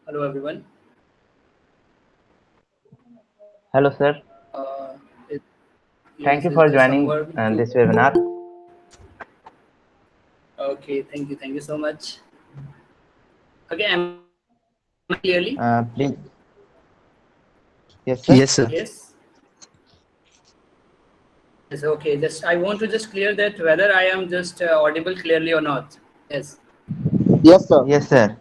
Hello, everyone. Hello, sir. Uh, it, Thank yes, you is for there joining somewhere to? this webinar. Okay, thank you so much. Okay, am I audible clearly? Please, yes, sir. Yes, sir. Yes. Yes. Okay. Just I want to just clear that whether I am just audible clearly or not. Yes. Yes, sir. Yes, sir.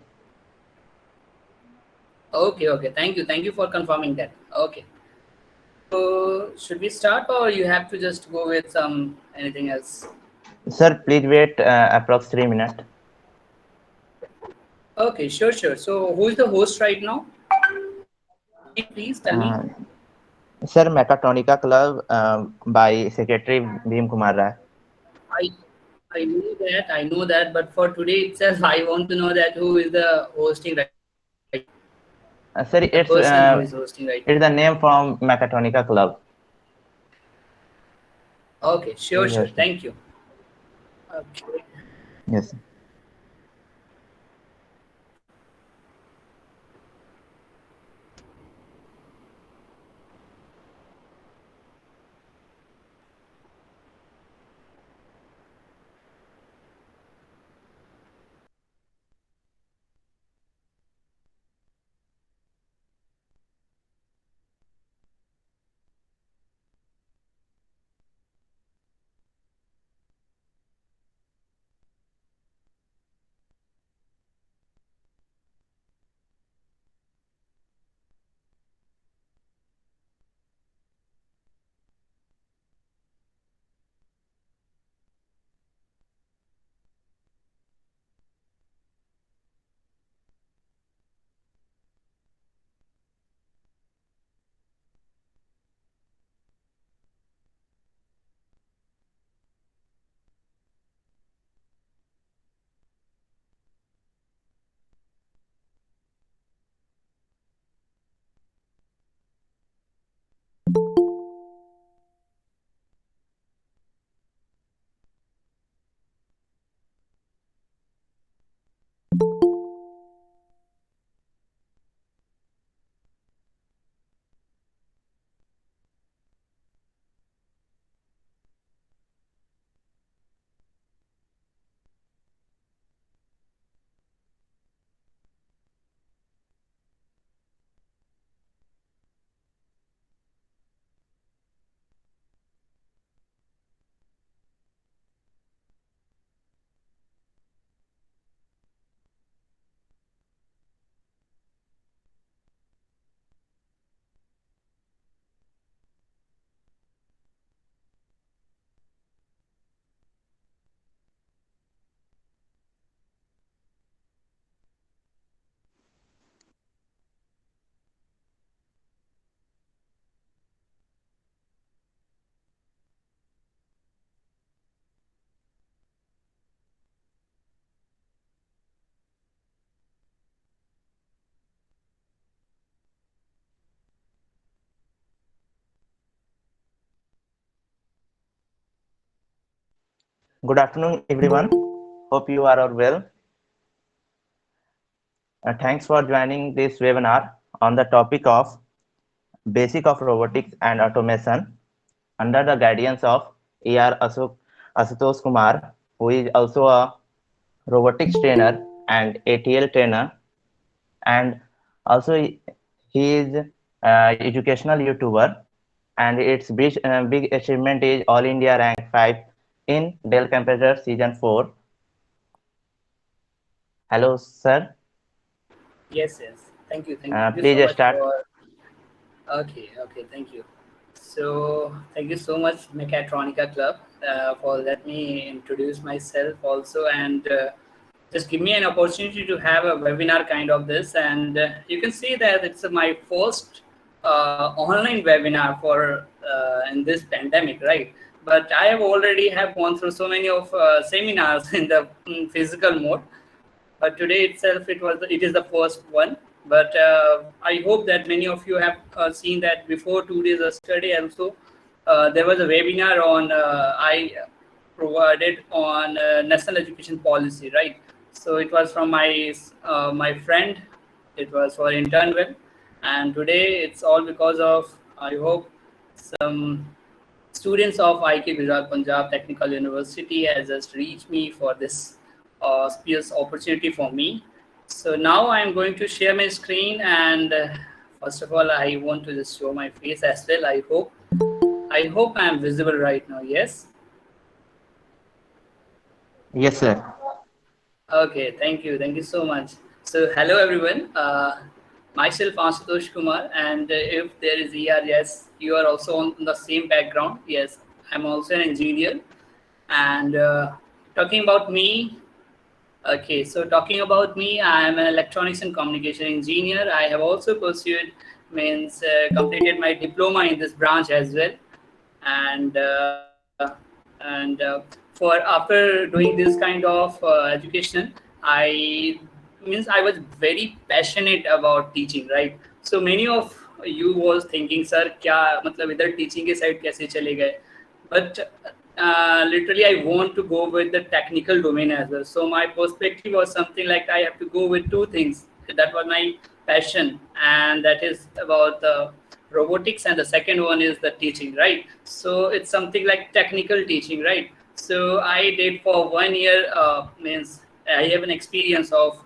Okay. Okay. Thank you. Thank you for confirming that. Okay. So should we start or you have to just go with some anything else? Sir, please wait approx 3 minutes. Okay. Sure. Sure. So who is the host right now? Your name, please tell me. Uh, Sir, Mechatronica Club by Secretary Bhim Kumar Rai. I I know that, but for today itself, I want to know that who is the hosting right now, Sir, the person who is hosting right now. it's the name from Mechatronica Club. Okay, sure, Who is sure. hosting? Thank you. Okay. Yes. Good afternoon, everyone. Hope you are all well. Thanks for joining this webinar on the topic of Basic of Robotics and Automation under the guidance of A.R. Asutosh Kumar, who is also a robotics trainer and ATL trainer, and also he is educational YouTuber, and its big achievement is All India Rank 5 in Dell Computer Season 4. Hello, sir. Yes, yes. Thank you. Thank you so Please much start. for. Okay, okay. Thank you. So thank you so much, Mechatronica Club, for let me introduce myself also and just give me an opportunity to have a webinar kind of this. And you can see that it's my first online webinar for in this pandemic, right? But I have already have gone through so many of seminars in the physical mode, but today itself it is the first one. But I hope that many of you have seen that before 2 days yesterday also there was a webinar on I provided on national education policy, right? So it was from my friend It was for intern well, and today it's all because of, I hope, some students of IK Gujarat Punjab Technical University has just reached me for this auspicious opportunity for me. So now I'm going to share my screen, and first of all, I want to just show my face as well. I hope I'm visible right now. Yes. Yes, sir. Okay, thank you so much. So, hello everyone. Myself Ashutosh Kumar, and if there is ER, yes, you are also on the same background. Yes, I'm also an engineer. And talking about me, okay, so talking about me, I am an electronics and communication engineer. I have also pursued, means completed my diploma in this branch as well, and for after doing this kind of education, I means I was very passionate about teaching, right? So many of you was thinking, sir, क्या मतलब इधर teaching के side कैसे चले गए? But literally I want to go with the technical domain as well. So my perspective was something like I have to go with two things. That was my passion, and that is about the robotics, and the second one is the teaching, right? So it's something like technical teaching, right? So I did for 1 year, means I have an experience of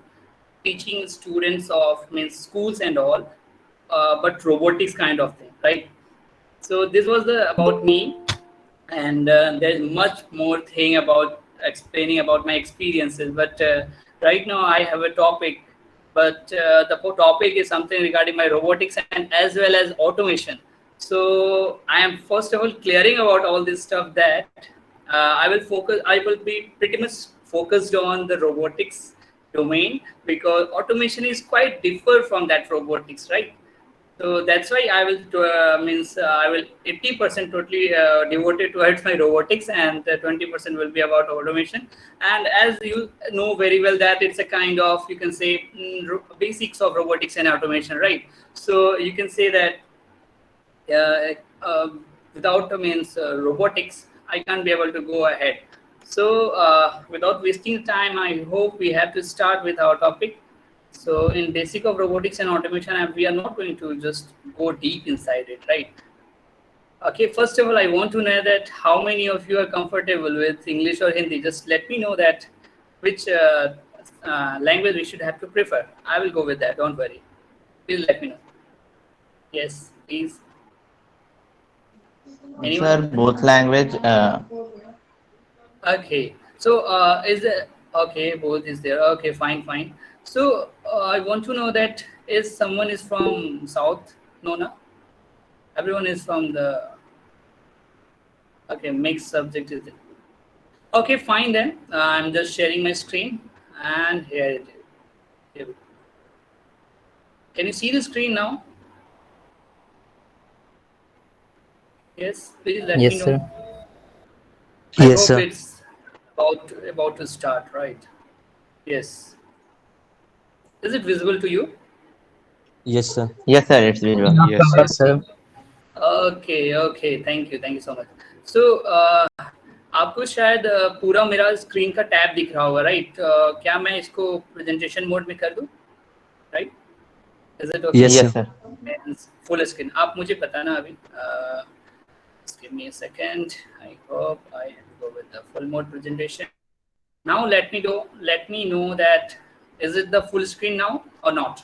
teaching students of means schools and all, but robotics kind of thing, right? So this was the about me, and there's much more thing about explaining about my experiences, but right now I have a topic, but the topic is something regarding my robotics and as well as automation. So I am first of all clearing about all this stuff, that I will be pretty much focused on the robotics domain, because automation is quite differ from that robotics, right? So that's why I will means I will 80% totally devoted towards my robotics, and 20% will be about automation. And as you know very well, that it's a kind of, you can say, basics of robotics and automation, right? So you can say that uh, uh, without means robotics, I can't be able to go ahead. So without wasting time, I hope we have to start with our topic. So in basic of robotics and automation, we are not going to just go deep inside it, right? Okay, first of all, I want to know that how many of you are comfortable with English or Hindi. Just let me know that which language we should have to prefer. I will go with that. Don't worry. Please let me know. Yes, please. Anyone? Sir, both language. Okay. So is it okay? Both is there. Okay, fine, fine. So I want to know that is someone is from South? No, no. Everyone is from the okay mixed subject is it? Okay, fine then. I'm just sharing my screen, and here it is. Here we go. Can you see the screen now? Yes. Please let me Yes, know. sir. I Yes, hope sir. it's about to start, right? Yes. Is it visible to you? Yes, sir. Yes, sir. It's visual. Yes, sir. Yes, sir. Okay. Okay thank you so much so आपको शायद पूरा मेरा screen का tab दिख रहा होगा, right? क्या मैं इसको प्रेजेंटेशन मोड में कर दूं, right? Is it okay? Yes, Yes, sir. sir. Full screen आप मुझे बताना अभी, give me a second. I hope I have to go with the full mode presentation. Now let me know that is it the full screen now or not?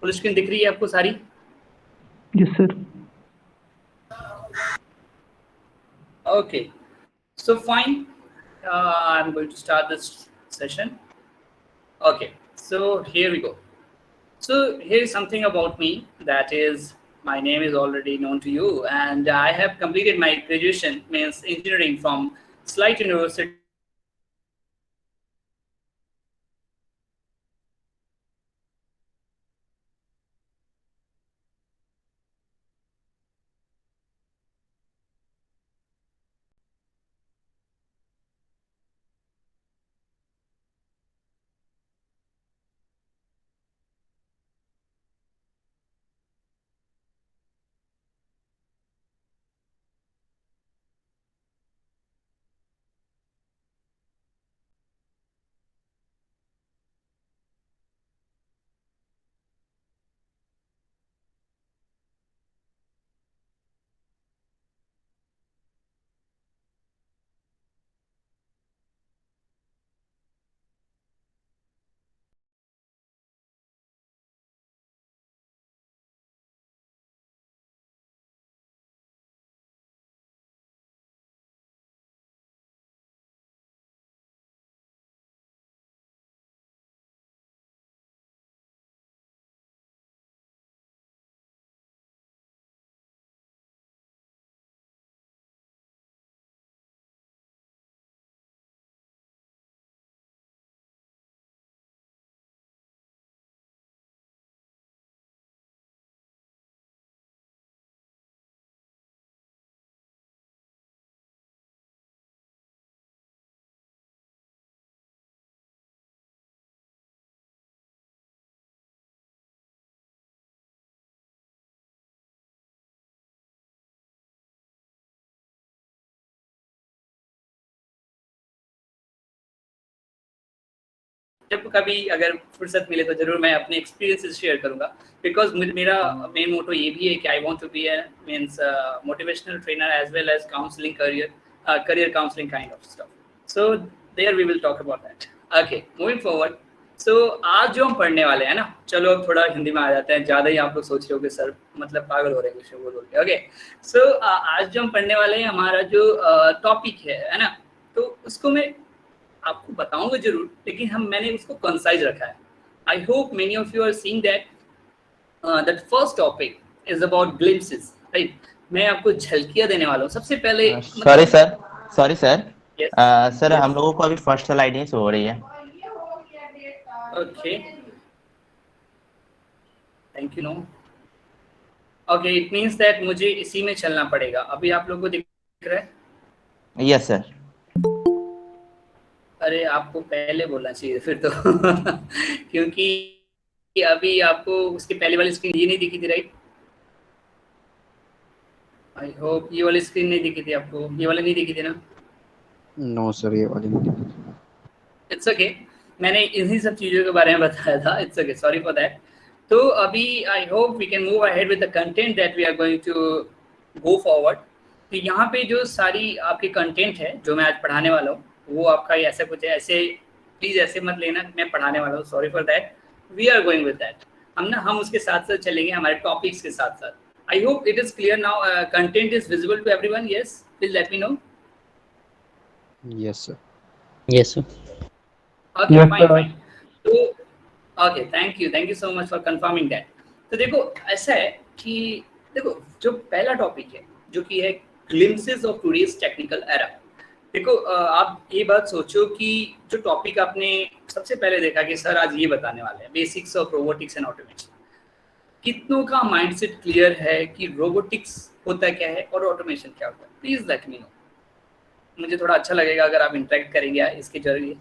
Full screen दिख रही है आपको सारी? Yes, sir. Okay, so fine. I'm going to start this session. Okay, so here we go. So here is something about me, that is my name is already known to you, and I have completed my graduation means engineering from Slight University in Bangalore, and after completing my graduation, जब कभी अगर फुर्सत मिले तो जरूर मैं अपने experiences share करूंगा, बिकॉज मेरा मेन मोटो ये भी है कि I want to be a means motivational trainer as well as counselling career counseling kind of stuff. So there we will talk about that. Okay, moving forward. So आज जो हम पढ़ने वाले हैं ना, चलो अब थोड़ा हिंदी में आ जाते हैं, ज़्यादा ही आप लोग सोच रहे हो कि सर मतलब पागल हो रहे हैं कुछ बोल के। ओके, सो आज जो हम पढ़ने वाले हैं, हमारा जो टॉपिक है ना, तो उसको मैं आपको बताऊंगा जरूर, लेकिन मैंने उसको कंसाइज रखा है। I hope many of you are seeing that first topic is about glimpses, right. मैं आपको झलकियां देने वाला हूँ सबसे पहले। Sorry sir Yes. Sir Yes. हम लोगों को अभी फर्स्ट स्लाइड ही शो हो रही है। Okay, thank you. No, okay, it means that मुझे इसी में चलना पड़ेगा। अभी आप लोगों को दिख रहा है? Yes sir. अरे आपको पहले बोलना चाहिए फिर तो क्योंकि अभी आपको उसकी पहले वाली स्क्रीन ये नहीं दिखी थी, राइट? आई होप ये वाली स्क्रीन नहीं दिखी थी आपको, ये वाली नहीं दिखी थी ना? नो सर, ये वाली नहीं। इट्स ओके, मैंने इन्हीं सब चीज़ों के बारे में बताया था। It's okay, sorry for that. तो अभी I hope we can move ahead with the content that we are going to go forward. तो यहाँ पे जो सारी आपके कंटेंट है जो मैं आज पढ़ाने वाला हूँ, वो आपका ऐसा कुछ है, ऐसे प्लीज़ ऐसे मत लेना मैं पढ़ाने वाला हूँ, sorry for that. We are going with that, हम उसके साथ साथ चलेंगे, हमारे टॉपिक्स के साथ साथ। I hope it is clear now, content is visible to everyone. Yes, please let me know. Yes sir. Yes, sir. Okay, Yes, fine, sir. fine. तो okay, thank you so much for confirming that. तो देखो ऐसा है कि देखो जो पहला topic है जो कि है glimpses of today's technical era। देखो आप ये बात सोचो कि जो टॉपिक आपने सबसे पहले देखा कि सर आज ये बताने वाले हैं basics of robotics and automation, कितनों का माइंडसेट क्लियर है कि रोबोटिक्स होता क्या है और ऑटोमेशन क्या होता है? प्लीज लेट मी नो, मुझे थोड़ा अच्छा लगेगा अगर आप इंटरेक्ट करेंगे इसके जरिए।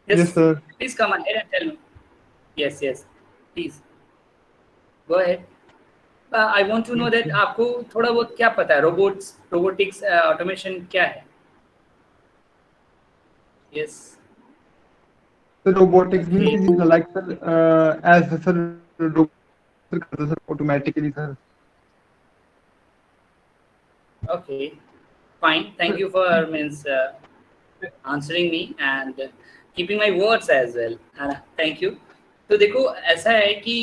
Yes, sir. Please come ahead and tell me. Yes, please go ahead. I want to know that आपको थोड़ा बहुत क्या पता है रोबोटिक्स ऑटोमेशन क्या है? Yes. The robotics means like as sir robot sir automatically sir. Okay, fine. Thank you for answering me and keeping my words as well. है ना? Thank you. तो देखो ऐसा है कि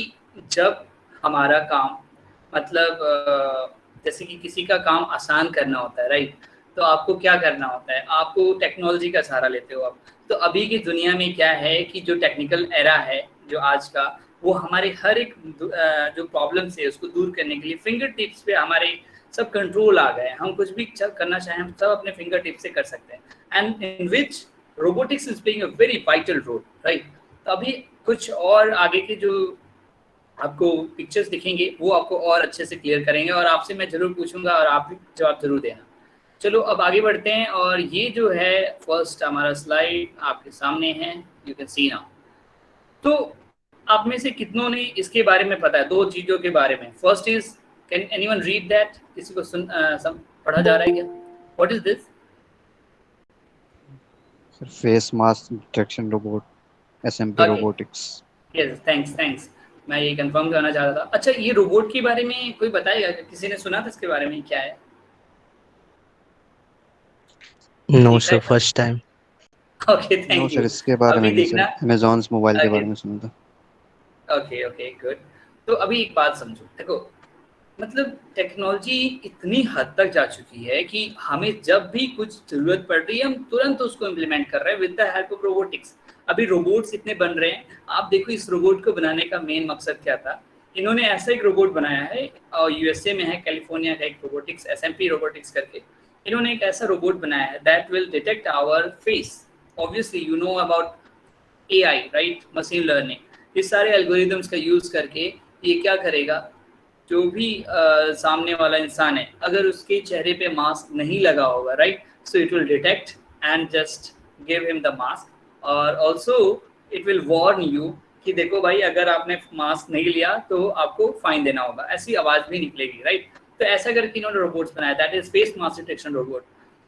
जब हमारा काम मतलब जैसे कि किसी का काम आसान करना होता है, राइट, तो आपको क्या करना होता है? आपको टेक्नोलॉजी का सहारा लेते हो आप। तो अभी की दुनिया में क्या है कि जो टेक्निकल एरा है जो आज का, वो हमारे हर एक जो प्रॉब्लम्स है उसको दूर करने के लिए फिंगर टिप्स पे हमारे सब कंट्रोल आ गए। हम कुछ भी करना चाहें हम सब अपने फिंगर टिप से कर सकते हैं, and in which robotics is playing a very vital role, right. तो अभी कुछ और आगे के जो आपको पिक्चर्स दिखेंगे वो आपको और अच्छे से क्लियर करेंगे, और आपसे मैं जरूर पूछूंगा और आप भी जवाब जरूर देना। चलो अब आगे बढ़ते हैं, और ये जो है फर्स्ट हमारा स्लाइड आपके सामने है, यू कैन सी नाउ। तो आप में से कितनों ने इसके बारे में पता है? दो चीज़ों के बारे में। First is, can anyone read that? किसी को पढ़ा जा रहा है क्या? What is this? Sir face mask detection robot, SMP Okay. Robotics. Yes, thanks. मैं ये कंफर्म करना चाह रहा था। अच्छा, ये रोबोट के बारे में कोई बताएगा? किसी ने सुना था इसके बारे में? क्या है? No, देखा sir. है? First time. Okay, no thank sir, you. इसके बारे में अभी नहीं सर, देखना। अमेज़न मोबाइल के Okay. बारे में सुना था। Okay, good. तो अभी एक बात समझो, देखो मतलब टेक्नोलॉजी इतनी हद तक जा चुकी है कि हमें जब भी कुछ जरूरत पड़ रही है हम तुरंत उसको इम्प्लीमेंट कर रहे हैं with the help of robotics. अभी रोबोट्स इतने बन रहे हैं, आप देखो इस रोबोट को बनाने का मेन मकसद क्या था। इन्होंने ऐसा एक रोबोट बनाया है, और यूएसए में है, कैलिफोर्निया का एक रोबोटिक्स, एसएमपी रोबोटिक्स करके। इन्होंने एक ऐसा रोबोट बनाया है that will detect our face. Obviously you know about AI, right, machine learning. इस सारे एल्गोरिदम्स का यूज करके ये क्या करेगा, जो भी सामने वाला इंसान है अगर उसके चेहरे पे मास्क नहीं लगा होगा, right, so it will detect and just give him the mask, और also it will warn you कि देखो भाई अगर आपने मास्क नहीं लिया तो आपको फाइन देना होगा, ऐसी आवाज भी निकलेगी, राइट। तो ऐसा करके इन्होंने रोबोट्स बनाया, that is face mask detection robot.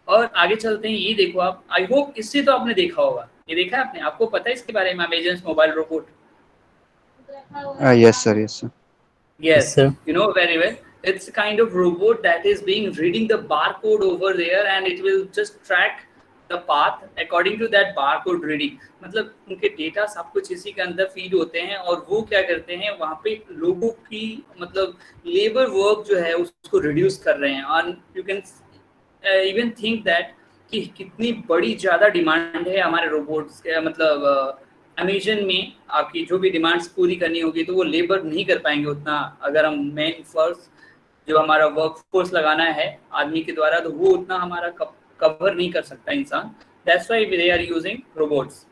और आगे चलते हैं, ये देखो आप, आई होप इससे तो आपने देखा होगा, ये देखा है आपने? आपको पता है इसके बारे में, Amazon mobile robot? Yes, sir. Yes, sir. Yes, Yes, sir. you know very well. It's a kind of robot that is being reading the barcode over there, and it will just track the path according to that barcode reading. मतलब उनके data सब कुछ इसी के अंदर feed होते हैं, और वो क्या करते हैं वहाँ पे लोगों की मतलब लेबर वर्क जो है उसको रिड्यूस कर रहे हैं. और you can even think that कि कितनी बड़ी ज़्यादा डिमांड है हमारे रोबोट्स के. मतलब अमेजन में आपकी जो भी डिमांड्स पूरी करनी होगी तो वो लेबर नहीं कर पाएंगे उतना. अगर हम मेन फोर्स जो हमारा वर्क फोर्स लगाना है आदमी के द्वारा, तो वो उतना हमारा कवर नहीं कर सकता इंसान. That's why they are using robots.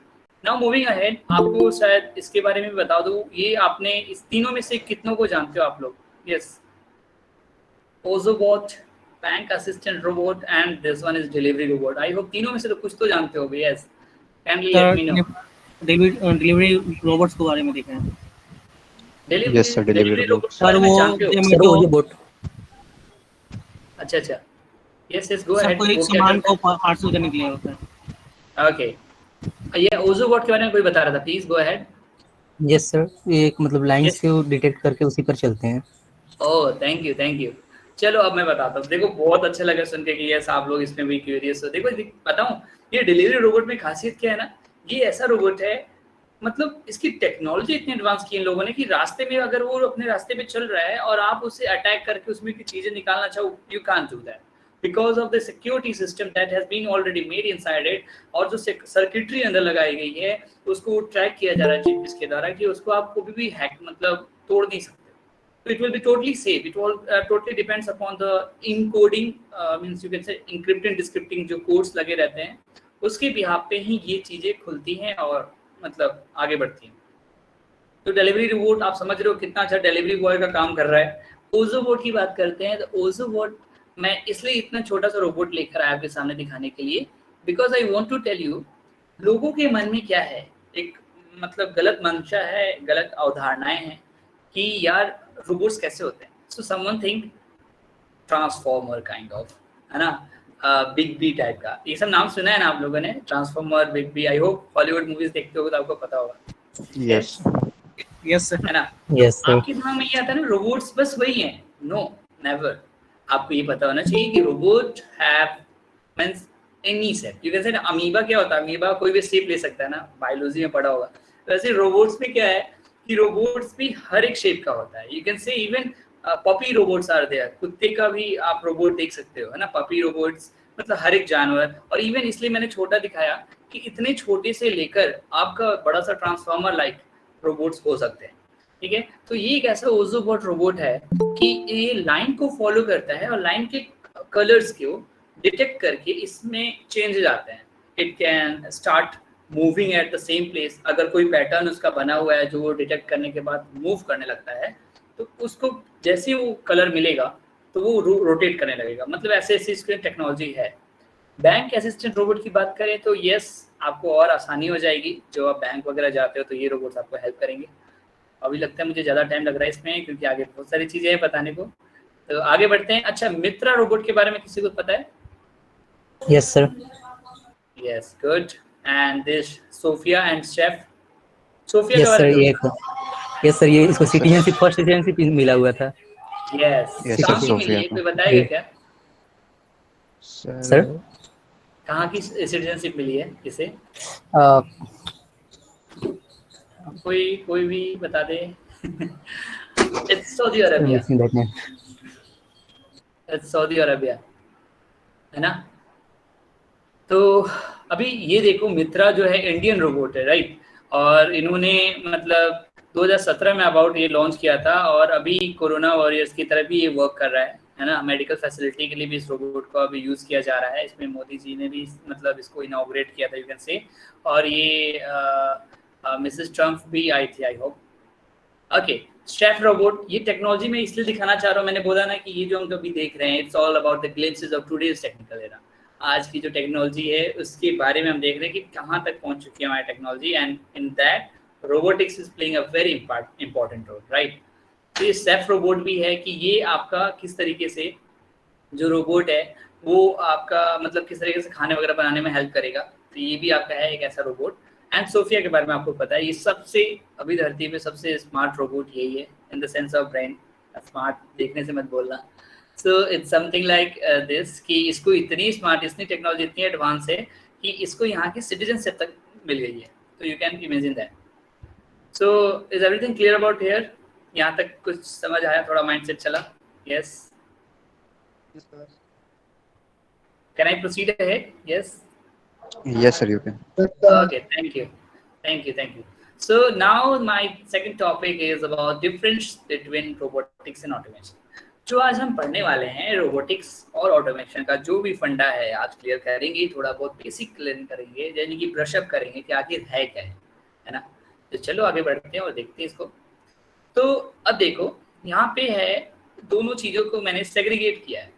Now moving ahead, आपको शायद इसके बारे में भी बता दूं, ये आपने इस तीनों में से कितनों को जानते हो आप लोग? Yes, Ozobot, bank assistant robot and this one is delivery robot. I hope तीनों में से तो कुछ तो जानते हो. Yes, kindly let me know. Delivery robots के बारे में देखा है Yes, sir. Delivery robot. Sir. वो सर वो बोट अच्छा. Yes yes, go sir ahead. कोई एक सामान को पार्सल करने के लिए होता है. ओके, ये ओजोबॉट के बारे में कोई बता रहा था, please go ahead. Yes sir, ये एक मतलब लाइंस Yes. को डिटेक्ट करके उसी पर चलते हैं. Oh thank you. चलो अब मैं बताता हूँ. देखो बहुत अच्छा लगा सुन के कि यस आप लोग इसमें भी क्यूरियस हो. देखो बताऊँ, ये डिलीवरी रोबोट में खासियत क्या है ना, ये ऐसा रोबोट है, मतलब इसकी टेक्नोलॉजी इतनी एडवांस की इन लोगों ने कि रास्ते में अगर वो अपने रास्ते पे चल रहा है और आप उसे अटैक करके उसमें की चीजें निकालना चाहो, you can't do that because of the security system that has been already made inside it. और जो सर्किटरी अंदर लगाई गई है उसको ट्रैक किया जा रहा है चिप इसके द्वारा कि उसको आप कभी भी हैक मतलब तोड़ नहीं सकते. So it will be totally safe. It all totally depends upon the encoding, means you can say encrypting, decrypting जो कोड्स लगे रहते हैं उसके बिहाफ पे ही ये चीजें खुलती हैं और मतलब आगे बढ़ती हैं. तो डिलीवरी रोबोट आप समझ रहे हो कितना अच्छा डिलीवरी बॉय का काम कर रहा है. ओजोबॉट की बात करते हैं तो ओजोबॉट मैं इसलिए इतना छोटा सा रोबोट लेकर आया आपके सामने दिखाने के लिए because I want to tell you लोगों के मन में क्या है, एक मतलब गलत मंशा है, गलत अवधारणाएं हैं कि यार रोबोट्स कैसे होते हैं. So someone think transformer kind of, है ना, बिग बी टाइप का. ये सब नाम सुना है ना आप लोगों ने, transformer, big B. I hope Hollywood movies देखते हो तो आपको पता होगा. Yes. Yes sir. है ना. Yes sir. आपके दिमाग में ये आता है ना रोबोट्स बस वही हैं. No, never. आपको ये पता होना चाहिए कि robot have means any shape. You can say amoeba क्या होता है, अमीबा कोई भी शेप ले सकता है ना, बायोलॉजी में पढ़ा होगा. वैसे रोबोट्स में क्या है कि रोबोट्स भी हर एक शेप का होता है. You can say even puppy robots are there. कुत्ते का भी आप रोबोट देख सकते हो, है ना, पपी रोबोट्स. मतलब हर एक जानवर. और इवन इसलिए मैंने छोटा दिखाया कि इतने छोटे से लेकर आपका बड़ा सा ट्रांसफॉर्मर लाइक रोबोट्स हो सकते हैं. ठीक है, तो ये एक ऐसा ओजोबॉट रोबोट है कि ये लाइन को फॉलो करता है और लाइन के कलर्स को डिटेक्ट करके इसमें चेंजेस आते हैं. It can start moving at the same place. अगर कोई पैटर्न उसका बना हुआ है जो वो डिटेक्ट करने के बाद मूव करने लगता है तो उसको जैसे वो कलर मिलेगा तो वो रोटेट करने लगेगा. मतलब ऐसे ऐसी इसकी टेक्नोलॉजी है. बैंक असिस्टेंट रोबोट की बात करें तो यस आपको और आसानी हो जाएगी. जो आप बैंक वगैरह जाते हो तो ये रोबोट्स आपको हेल्प करेंगे. अभी लगता है मुझे ज़्यादा टाइम लग रहा है इसमें क्योंकि आगे बहुत सारी चीज़ें हैं बताने को. तो आगे बढ़ते हैं. अच्छा, मित्रा रोबोट के बारे में किसी को पता है? Yes sir. Yes, good. And this Sophia and chef. Sophia yes के सर. बारे में ये यस सर, ये इसको सिटीजनशिप, फर्स्ट सिटीजनशिप मिला हुआ था. यस, Yes, कहाँ sir, की मिली है सोफिया कोई बताएगा क्या? सर कहाँ की सिटीजनशिप मिली है किसे? अ, कोई भी बता दे. It's Saudi Arabia. missing that name. It's Saudi Arabia, है ना. तो अभी ये देखो मित्रा जो है इंडियन रोबोट है, राइट. और इन्होंने मतलब 2017 में अबाउट ये लॉन्च किया था और अभी कोरोना वॉरियर्स की तरह भी ये वर्क कर रहा है ना. मेडिकल फैसिलिटी के लिए भी इस रोबोट को अभी यूज़ किया जा रहा है. इसमें मोदी जी ने भी मतलब इसको इनॉग्रेट किया था, यू कैन से. और ये मिसेस ट्रम्प भी आई थी, I hope. Okay, chef robot. ये टेक्नोलॉजी में इसलिए दिखाना चाह रहा हूँ, मैंने बोला ना कि ये जो हम कभी देख रहे हैं it's all about the glimpses of today's technical era. आज की जो टेक्नोलॉजी है उसके बारे में हम देख रहे हैं कि कहाँ तक पहुँच चुकी है हमारी technology. And in that robotics is playing a very important role, right. तो ये शेफ रोबोट भी है कि ये आपका किस तरीके से जो रोबोट है वो आपका मतलब किस तरीके से खाने वगैरह बनाने में हेल्प करेगा. तो ये भी आपका है एक ऐसा रोबोट एंड सोफिया के बारे में आपको पता है, ये सबसे अभी धरती पे सबसे स्मार्ट रोबोट यही है, in the sense of brain. Smart देखने से मत बोलना। So it's something like this कि इसको इतनी स्मार्ट, इतनी टेक्नोलॉजी इतनी एडवांस है कि इसको यहाँ की सिटीजनशिप तक मिल गई है। तो you can imagine that. So is everything clear about here? यहाँ तक कुछ समझ आया? थोड़ा माइंडसेट चला? Yes, can I proceed ahead? Yes, Yes, sir, you can. okay, thank you. So now my second topic is about difference between robotics and automation. जो आज हम पढ़ने वाले हैं रोबोटिक्स और ऑटोमेशन का जो भी फंडा है आज क्लियर करेंगे, थोड़ा बहुत बेसिक क्लियर करेंगे, यानी कि ब्रशअप करेंगे कि आखिर है क्या है ना। तो चलो आगे बढ़ते हैं और देखते हैं इसको। तो अब देखो यहाँ पे है, दोनों चीज़ों को मैंने सेग्रीगेट किया है।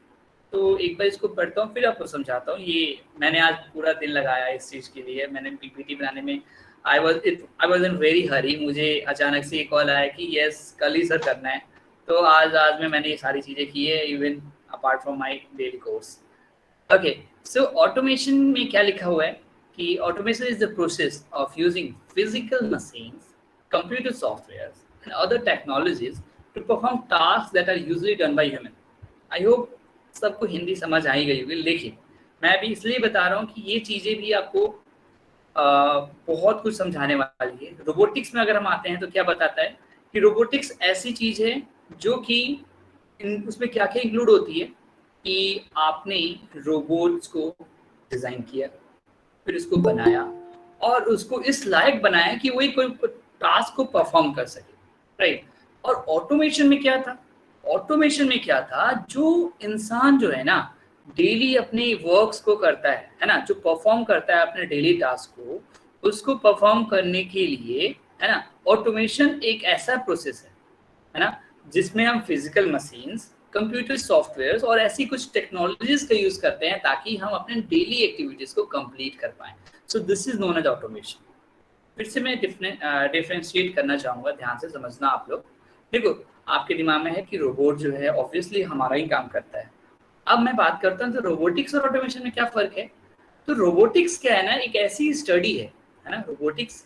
तो एक बार इसको पढ़ता हूँ फिर आपको समझाता हूँ। ये मैंने आज पूरा दिन लगाया इस चीज़ के लिए। मैंने पीपीटी बनाने में आई वाज इन वेरी हरी। मुझे अचानक से कॉल आया कि यस कल ही सर करना है। तो आज में मैंने ये सारी चीज़ें की है, even apart from my daily course. Okay, so automation में क्या लिखा हुआ है कि automation is the process of using physical machines, computer softwares and other technologies to perform task that are usually done by human. I hope सबको हिंदी समझ आई गई होगी। लेकिन मैं अभी इसलिए बता रहा हूँ कि ये चीज़ें भी आपको बहुत कुछ समझाने वाली है। रोबोटिक्स में अगर हम आते हैं तो क्या बताता है कि रोबोटिक्स ऐसी चीज़ है जो कि उसमें क्या क्या इंक्लूड होती है कि आपने रोबोट्स को डिज़ाइन किया, फिर उसको बनाया और उसको इस लायक बनाया कि वही कोई टास्क को परफॉर्म कर सके, राइट। और ऑटोमेशन में क्या था? ऑटोमेशन में क्या था, जो इंसान जो है ना डेली अपने वर्क्स को करता है ना, जो परफॉर्म करता है अपने डेली टास्क को, उसको परफॉर्म करने के लिए है ना, ऑटोमेशन एक ऐसा प्रोसेस है ना, जिसमें हम फिजिकल मशीन्स, कंप्यूटर सॉफ्टवेयर्स और ऐसी कुछ टेक्नोलॉजीज का यूज करते हैं ताकि हम अपने डेली एक्टिविटीज को कंप्लीट कर पाएं। So this is known as automation. फिर से मैं डिफरेंशिएट करना चाहूँगा, ध्यान से समझना आप लोग। देखो आपके दिमाग में है कि रोबोट जो है ऑब्वियसली हमारा ही काम करता है। अब मैं बात करता हूँ तो रोबोटिक्स और ऑटोमेशन में क्या फ़र्क है। तो रोबोटिक्स क्या है ना, एक ऐसी स्टडी है ना, रोबोटिक्स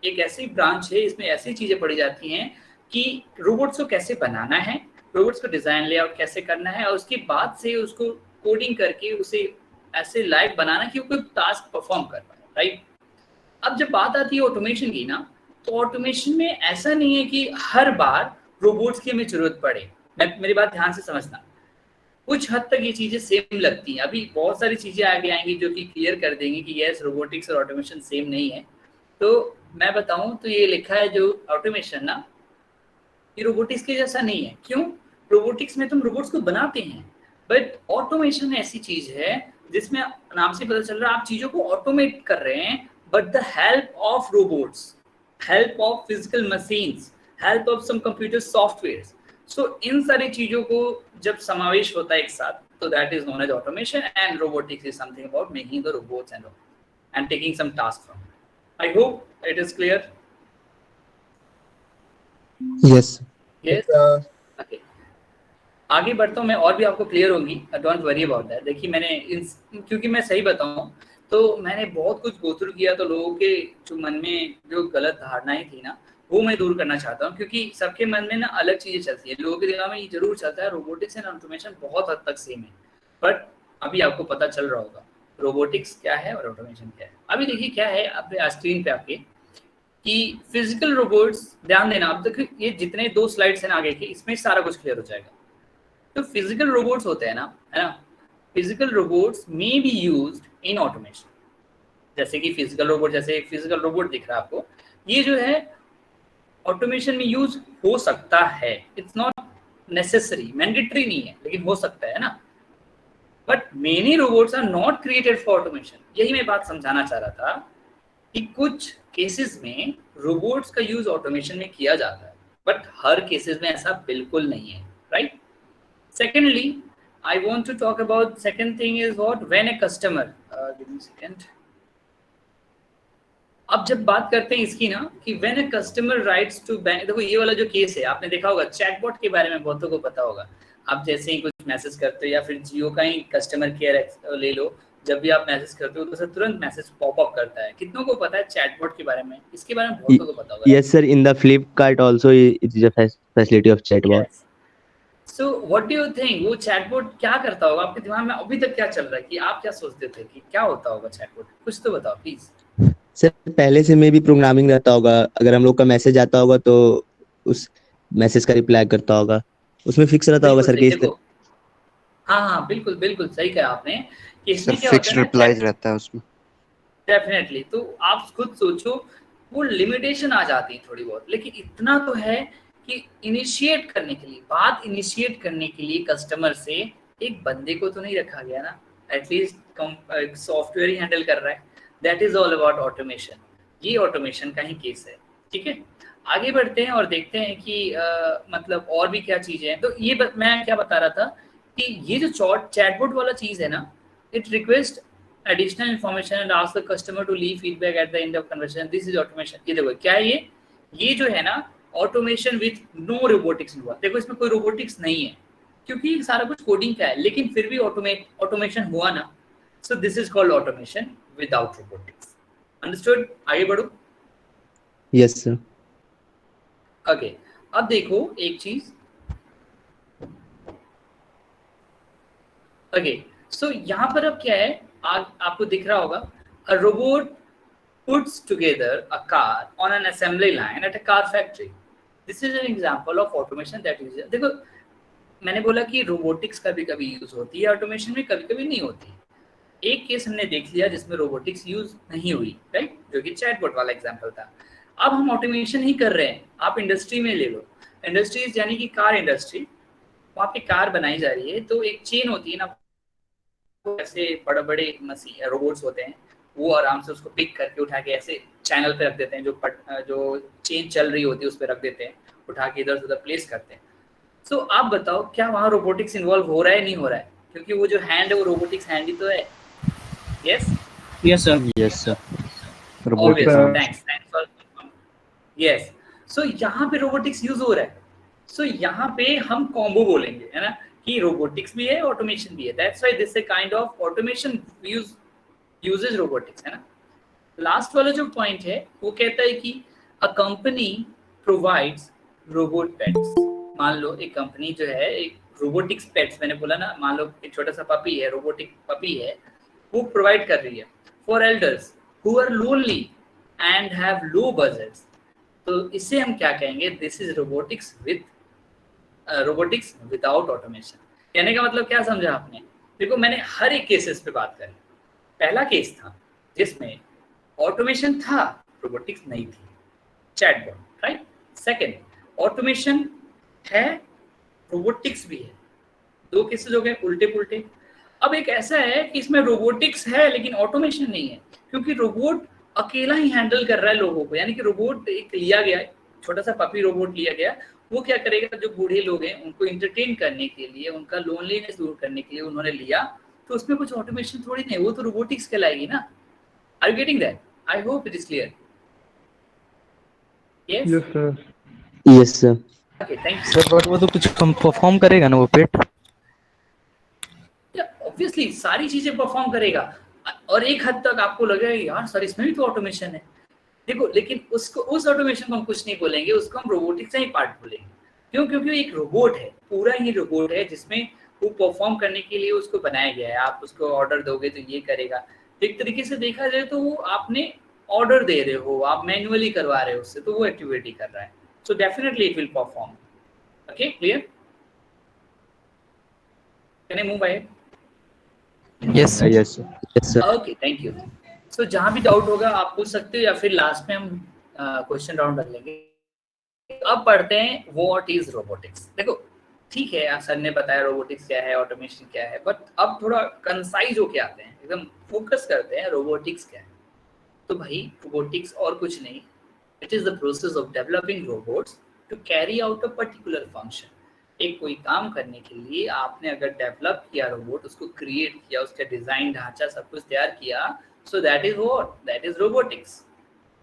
एक ऐसी ब्रांच है, इसमें ऐसी चीज़ें पढ़ी जाती हैं कि रोबोट्स को कैसे बनाना है, रोबोट्स को डिज़ाइन लेआउट कैसे करना है और उसके बाद से उसको कोडिंग करके उसे ऐसे लायक बनाना कि वो कोई टास्क परफॉर्म कर पाए, राइट। अब जब बात आती है ऑटोमेशन की ना, तो ऑटोमेशन में ऐसा नहीं है कि हर बार रोबोट्स की हमें जरूरत पड़े। मेरी बात ध्यान से समझना, कुछ हद तक ये चीज़ें सेम लगती हैं। अभी बहुत सारी चीज़ें आगे आएंगी जो कि क्लियर कर देंगी कि यस रोबोटिक्स और ऑटोमेशन सेम नहीं है। तो मैं बताऊं तो ये लिखा है जो ऑटोमेशन ना, ये रोबोटिक्स के जैसा नहीं है। क्यों? रोबोटिक्स में तुम रोबोट्स को बनाते हैं, बट ऑटोमेशन ऐसी चीज़ है जिसमें नाम से पता चल रहा है आप चीज़ों को ऑटोमेट कर रहे हैं, but the help of robots, help of physical machines, help of some computer software. So इन सारी चीज़ों को जब समावेश होता है एक साथ, तो that is known as automation. And robotics is something about making the robots and taking some task from. I hope it is clear. Yes. Yes, okay. आगे बढ़ता हूँ मैं, और भी आपको क्लियर होंगी, डोंट वरी अबाउट दैट। देखिए मैंने क्योंकि मैं सही बताऊँ तो मैंने बहुत कुछ गो थ्रू किया, तो लोगों के जो मन में जो गलत धारणाएं थी ना, वो मैं दूर करना चाहता हूँ। क्योंकि सबके मन में ना अलग चीज़ें चलती है। लोगों के दिमाग में ये जरूर चलता है रोबोटिक्स एंड ऑटोमेशन बहुत हद तक सेम है, बट अभी आपको पता चल रहा होगा रोबोटिक्स क्या है और ऑटोमेशन क्या है। अभी देखिए क्या है अपने स्क्रीन पे आपके कि फिजिकल रोबोट्स, ध्यान देना अब तक ये जितने 2 स्लाइड्स हैं आगे के, इसमें सारा कुछ क्लियर हो जाएगा। तो फिजिकल रोबोट्स होते हैं ना, है ना, physical robots may be used in automation. जैसे कि फिजिकल रोबोट, जैसे एक फिजिकल रोबोट दिख रहा है आपको, ये जो है ऑटोमेशन में यूज हो सकता है। इट्स नॉट नेसेसरी, मैंडेटरी नहीं है, लेकिन हो सकता है ना। But many robots are not created for automation. यही मैं बात समझाना चाह रहा था कि कुछ केसेस में रोबोट्स का यूज ऑटोमेशन में किया जाता है, बट हर केसेस में ऐसा बिल्कुल नहीं है, right. Secondly I want to talk about second thing is what when a customer give me a second. अब जब बात करते हैं इसकी ना कि when a customer writes to bank, देखो ये वाला जो केस है आपने देखा होगा, चैटबॉट के बारे में बहुतों को पता होगा। आप जैसे ही कुछ मैसेज करते हो या फिर जियो का ही कस्टमर केयर ले लो, जब भी आप मैसेज करते हो तो सर तुरंत मैसेज पॉप अप करता है। कितनों को पता है चैटबॉट के बारे में? इसके बारे में बहुतों को पता होगा। Yes, sir. In the Flipkart also, it is a facility of chatbot. Yes. So what do you think, वो चैटबॉट क्या करता होगा? आपके दिमाग में अभी तक क्या चल रहा है कि आप क्या सोचते थे कि क्या होता होगा चैटबॉट? कुछ तो बताओ प्लीज। सर पहले से में भी प्रोग्रामिंग रहता होगा, अगर हम लोग का मैसेज आता होगा तो उस मैसेज का रिप्लाई करता होगा, उसमें फिक्स रहता होगा सर कि इस देखो, हाँ बिल्कुल बिल्कुल सही कहा आपने कि इसमें सर क्या फिक्स होता है ना, रिप्लाईज रहता है उसमें। डेफिनेटली। तो आप खुद सोचो, वो लिमिटेशन आ जाती है थोड़ी बहुत, लेकिन इतना तो है कि इनिशिएट करने के लिए, बात इनिशिएट करने के लिए कस्टमर से एक बंदे को तो नहीं रखा गया ना, एटलीस्ट सॉफ्टवेयर ही हैंडल कर रहा है। That is all about automation. ये ऑटोमेशन का ही केस है। ठीक है, आगे बढ़ते हैं और देखते हैं कि मतलब और भी क्या चीजें हैं। तो ये मैं क्या बता रहा था कि ये जो चैटबॉट वाला चीज है ना, it request additional information and ask the customer to leave feedback at the end of conversation. This is automation. ये देखो क्या है ये जो है ना automation with no robotics हुआ। देखो इसमें कोई robotics नहीं है क्योंकि सारा कुछ कोडिंग का है, लेकिन फिर भी automation हुआ ना। So this is called automation without robotics. Understood? आगे बढ़ो। Yes sir. Okay, अब देखो एक चीज। Okay, so यहाँ पर अब क्या है, आपको दिख रहा होगा, a robot puts together a car on an assembly line at a car factory. This is an example of automation that is, देखो मैंने बोला कि रोबोटिक्स कभी कभी यूज होती है ऑटोमेशन में, कभी कभी नहीं होती। एक केस हमने देख लिया जिसमें रोबोटिक्स यूज नहीं हुई, राइट, जो कि चैटबॉट वाला एग्जांपल था। अब हम ऑटोमेशन ही कर रहे हैं। आप इंडस्ट्री में ले लो, इंडस्ट्रीज यानी कि कार इंडस्ट्री, वहाँ पे कार बनाई जा रही है तो एक चेन होती है ना, ऐसे बड़े बड़े मशीन रोबोट्स होते हैं, वो आराम से उसको पिक करके उठा के ऐसे चैनल पे रख देते हैं, जो चेन चल रही होती है उस पर रख देते हैं, उठा के इधर से उधर प्लेस करते हैं। सो आप बताओ क्या वहाँ रोबोटिक्स इन्वॉल्व हो रहा है, नहीं हो रहा है? क्योंकि वो जो हैंड है वो रोबोटिक्स हैंड ही तो है। Yes yes sir. Yes sir. Thanks for yes. So यहाँ पे रोबोटिक्स यूज हो रहा है। सो यहाँ पे हम कॉम्बो बोलेंगे, है ना, कि रोबोटिक्स भी है ऑटोमेशन भी है। That's why this is kind of automation uses robotics, है ना। लास्ट वाला जो पॉइंट है वो कहता है कि a company provides robot pets. मान लो एक कंपनी जो है एक रोबोटिक्स पेट्स, मैंने बोला ना, मान लो एक छोटा सा पपी है, रोबोटिक पपी है, वो प्रोवाइड कर रही है for elders who are lonely and have low budgets. तो इससे हम क्या कहेंगे? This is robotics without automation. कहने का मतलब क्या समझा आपने? देखो मैंने हर एक केसेस पे बात करी। पहला केस था जिसमें ऑटोमेशन था, रोबोटिक्स नहीं थी, चैटबॉट, राइट। सेकंड, ऑटोमेशन है, रोबोटिक्स भी है। दो केसेस हो गए उल्टे पुल्टे। अब एक ऐसा है कि इसमें रोबोटिक्स है लेकिन ऑटोमेशन नहीं है, क्योंकि रोबोट अकेला ही हैंडल कर रहा है लोगों को। यानी कि रोबोट एक लिया गया, छोटा सा पपी रोबोट लिया गया, वो क्या करेगा, जो बूढ़े लोग हैं उनको एंटरटेन करने के लिए, उनका लोनलीनेस दूर करने के लिए उन्होंने लिया, तो उसमें कुछ ऑटोमेशन थोड़ी नहीं, वो तो रोबोटिक्स कहलाएगी ना। Are you getting that? I hope it is clear. Yes Yes, sir. Yes sir. Okay, thank you. Sir but वो तो कुछ परफॉर्म करेगा ना वो पेट? ऑब्वियसली सारी चीजें परफॉर्म करेगा, और एक हद तक आपको लगेगा यार सर इसमें भी तो ऑटोमेशन है। देखो लेकिन उसको, उस ऑटोमेशन को हम कुछ नहीं बोलेंगे, उसको हम रोबोटिक्स का ही पार्ट बोलेंगे। क्यों? क्योंकि एक रोबोट है, पूरा ही रोबोट है, जिसमें वो परफॉर्म करने के लिए उसको बनाया गया है। आप उसको ऑर्डर दोगे तो ये करेगा। एक तरीके से देखा जाए तो वो आपने ऑर्डर दे रहे हो, आप मैन्युअली करवा रहे हो उससे, तो वो एक्टिविटी कर रहा है। So definitely it will perform. Okay, clear? Can I move ahead? Yes sir. Yes sir. Okay, thank you. So जहाँ भी डाउट होगा आप पूछ सकते हो, या फिर लास्ट में हम क्वेश्चन राउंड कर लेंगे। अब पढ़ते हैं व्हाट इज रोबोटिक्स। देखो ठीक है, सर ने बताया रोबोटिक्स क्या है, ऑटोमेशन क्या है, बट अब थोड़ा कंसाइज होके आते हैं, एकदम फोकस करते हैं रोबोटिक्स क्या है। तो भाई रोबोटिक्स और कुछ नहीं, it is the process of developing robots to carry out a particular function. एक कोई काम करने के लिए आपने अगर डेवलप किया रोबोट, उसको क्रिएट किया, उसका डिजाइन ढांचा सब कुछ तैयार किया, so that is what, that is robotics.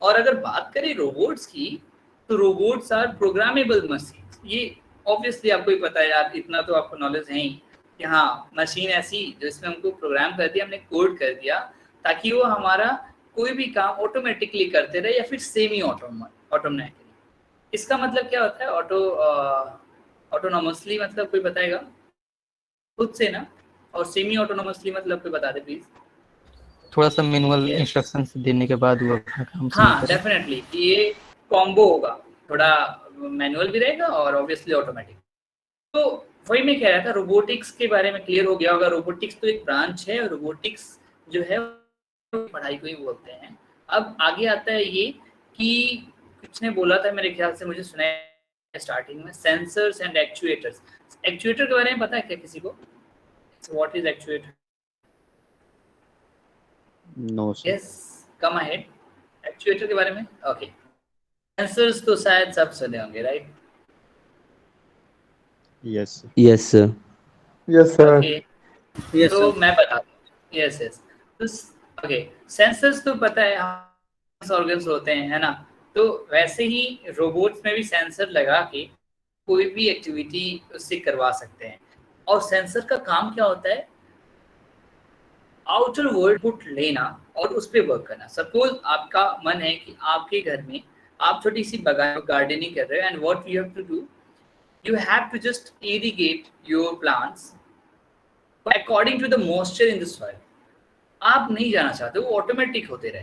और अगर बात करें रोबोट्स की, तो रोबोट्स आर प्रोग्रामेबल मशीन्स। ये ऑब्वियसली आपको ही पता है यार, इतना तो आपको नॉलेज है ही कि हाँ मशीन ऐसी जो इसमें हमको प्रोग्राम कर दिया, हमने कोड कर दिया ताकि वो हमारा कोई भी काम ऑटोमेटिकली करते रहे या फिर सेमी ऑटोमेटिकली। इसका मतलब क्या होता है ऑटोनोमसली, मतलब कोई बताएगा खुद से ना, और सेमी ऑटोनोमसली मतलब कोई बता दे प्लीज। थोड़ा सा मैनुअल Yes. इंस्ट्रक्शंस देने के बाद वो अपना काम शुरू हाँ करे। डेफिनेटली ये कॉम्बो होगा, थोड़ा मैनुअल भी रहेगा और ऑब्वियसली ऑटोमेटिक। तो वही मैं कह रहा था, रोबोटिक्स के बारे में क्लियर हो गया होगा। रोबोटिक्स तो एक ब्रांच है, रोबोटिक्स जो है पढ़ाई को ही बोलते हैं। अब आगे आता है ये कि किसने बोला था, मेरे ख्याल से मुझे सुना है स्टार्टिंग में, सेंसर्स एंड एक्चुएटर्स। एक्चुएटर के बारे में पता है क्या किसी को? What is actuator? No, sir. Yes, come ahead. Actuator के बारे में ओके। सेंसर्स तो शायद सब सुने होंगे, right? Yes, sir. Yes sir. Yes, sir. Okay yes तो सर। मैं बताता हूँ। यस यस, तो ओके, सेंसर्स तो पता है ऑर्गन्स होते हैं, है ना? तो वैसे ही रोबोट्स में भी सेंसर लगा के कोई भी एक्टिविटी उससे करवा सकते हैं। और सेंसर का काम क्या होता है? आउटर वर्ल्ड पुट लेना और उस पर वर्क करना। सपोज आपका मन है कि आपके घर में आप छोटी सी गार्डनिंग कर रहे हो, and what you have to do, you have to just irrigate your plants according to the moisture in the soil. आप नहीं जाना चाहते, वो ऑटोमेटिक होते रहे,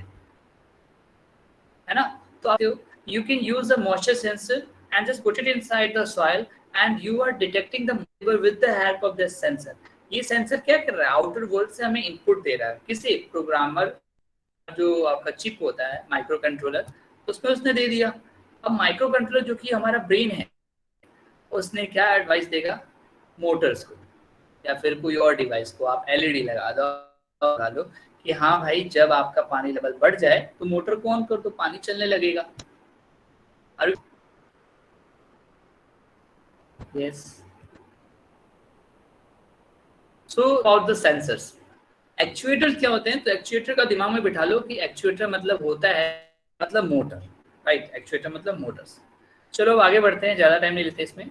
है ना? तो आप you can use the moisture sensor and just put it inside the soil and you are detecting the moisture with the help of this sensor. ये सेंसर क्या कर रहा है? आउटर वर्ल्ड से हमें इनपुट दे रहा है। किसी प्रोग्रामर जो आपका चिप होता है, माइक्रो कंट्रोलर, उसमें उसने दे दिया। अब माइक्रो कंट्रोलर जो कि हमारा ब्रेन है, उसने क्या एडवाइस देगा मोटर्स को या फिर कोई और डिवाइस को, आप एलईडी लगा दो कि हाँ भाई जब आपका पानी लेवल बढ़ जाए तो मोटर को ऑन कर दो, पानी चलने लगेगा। और yes, so about the sensors. Actuator क्या होते हैं? तो एक्चुएटर का दिमाग में बिठा लो कि एक्चुएटर मतलब होता है मतलब मोटर, राइट? एक्चुएटर मतलब मोटर्स। चलो अब आगे बढ़ते हैं, ज़्यादा टाइम नहीं लेते इसमें।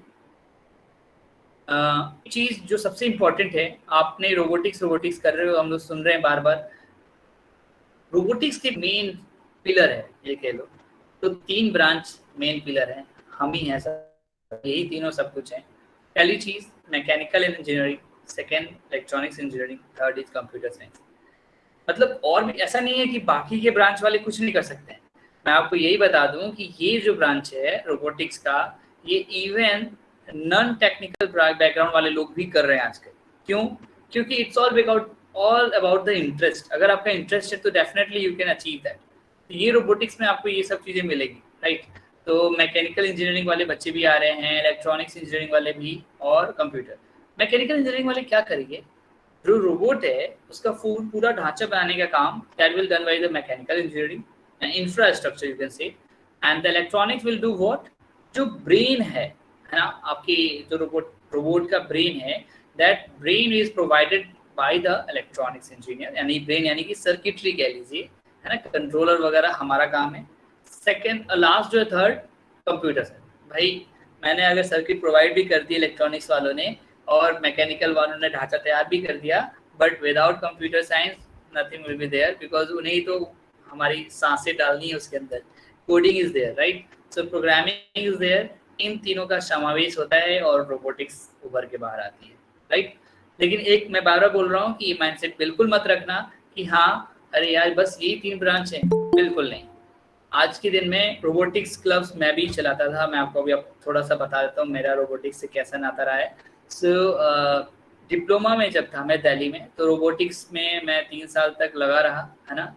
चीज जो सबसे इम्पोर्टेंट है, आपने रोबोटिक्स रोबोटिक्स कर रहे हो, हम लोग सुन रहे हैं बार बार। रोबोटिक्स के मेन पिलर है ये कह लो, तो 3 ब्रांच मेन पिलर हैं, हम ही हैं सब, यही तीनों सब कुछ हैं। पहली चीज mechanical engineering, second electronics engineering, third is computer science. मतलब और भी ऐसा नहीं है कि बाकी के ब्रांच वाले कुछ नहीं कर सकते हैं। मैं आपको यही बता दूं कि ये जो ब्रांच है रोबोटिक्स का, ये इवन नॉन टेक्निकल बैकग्राउंड वाले लोग भी कर रहे हैं आजकल। क्यों? क्योंकि it's all about the interest. अगर आपका इंटरेस्ट है तो definitely you can achieve that. तो ये रोबोटिक्स में आपको ये सब चीज़ें मिलेगी, राइट? तो मैकेनिकल इंजीनियरिंग वाले बच्चे भी आ रहे हैं, इलेक्ट्रॉनिक्स इंजीनियरिंग वाले भी, और कंप्यूटर। मैकेनिकल इंजीनियरिंग वाले क्या करेंगे? जो रोबोट है उसका पूरा ढांचा बनाने का काम that will done by the mechanical engineering infrastructure you can से, and the electronics will do what? जो ब्रेन है ना, आपकी जो रोबोट का ब्रेन है, that brain is provided by the electronics engineer. यानी ब्रेन यानी कि सर्किटरी कह लीजिए, है ना, कंट्रोलर वगैरह हमारा काम है। सेकेंड लास्ट जो है थर्ड, कंप्यूटर से। भाई मैंने अगर सर्किट प्रोवाइड भी कर दी इलेक्ट्रॉनिक्स वालों ने और मैकेनिकल वालों ने ढांचा तैयार भी कर दिया, but without computer science nothing will be there, because उन्हें ही तो हमारी सांसें डालनी है उसके अंदर। Coding is there, right? So programming is there. इन तीनों का समावेश होता है और रोबोटिक्स उभर के बाहर आती है, राइट? लेकिन एक मैं बार बार बोल रहा हूँ कि ये माइंडसेट बिल्कुल मत रखना कि हाँ अरे यार बस यही 3 ब्रांच हैं, बिल्कुल नहीं। आज के दिन में रोबोटिक्स क्लब्स मैं भी चलाता था। मैं आपको अभी थोड़ा सा बता देता हूँ मेरा रोबोटिक्स से कैसा नाता रहा है। सो डिप्लोमा में जब था मैं दिल्ली में, तो रोबोटिक्स में मैं 3 साल तक लगा रहा, है ना।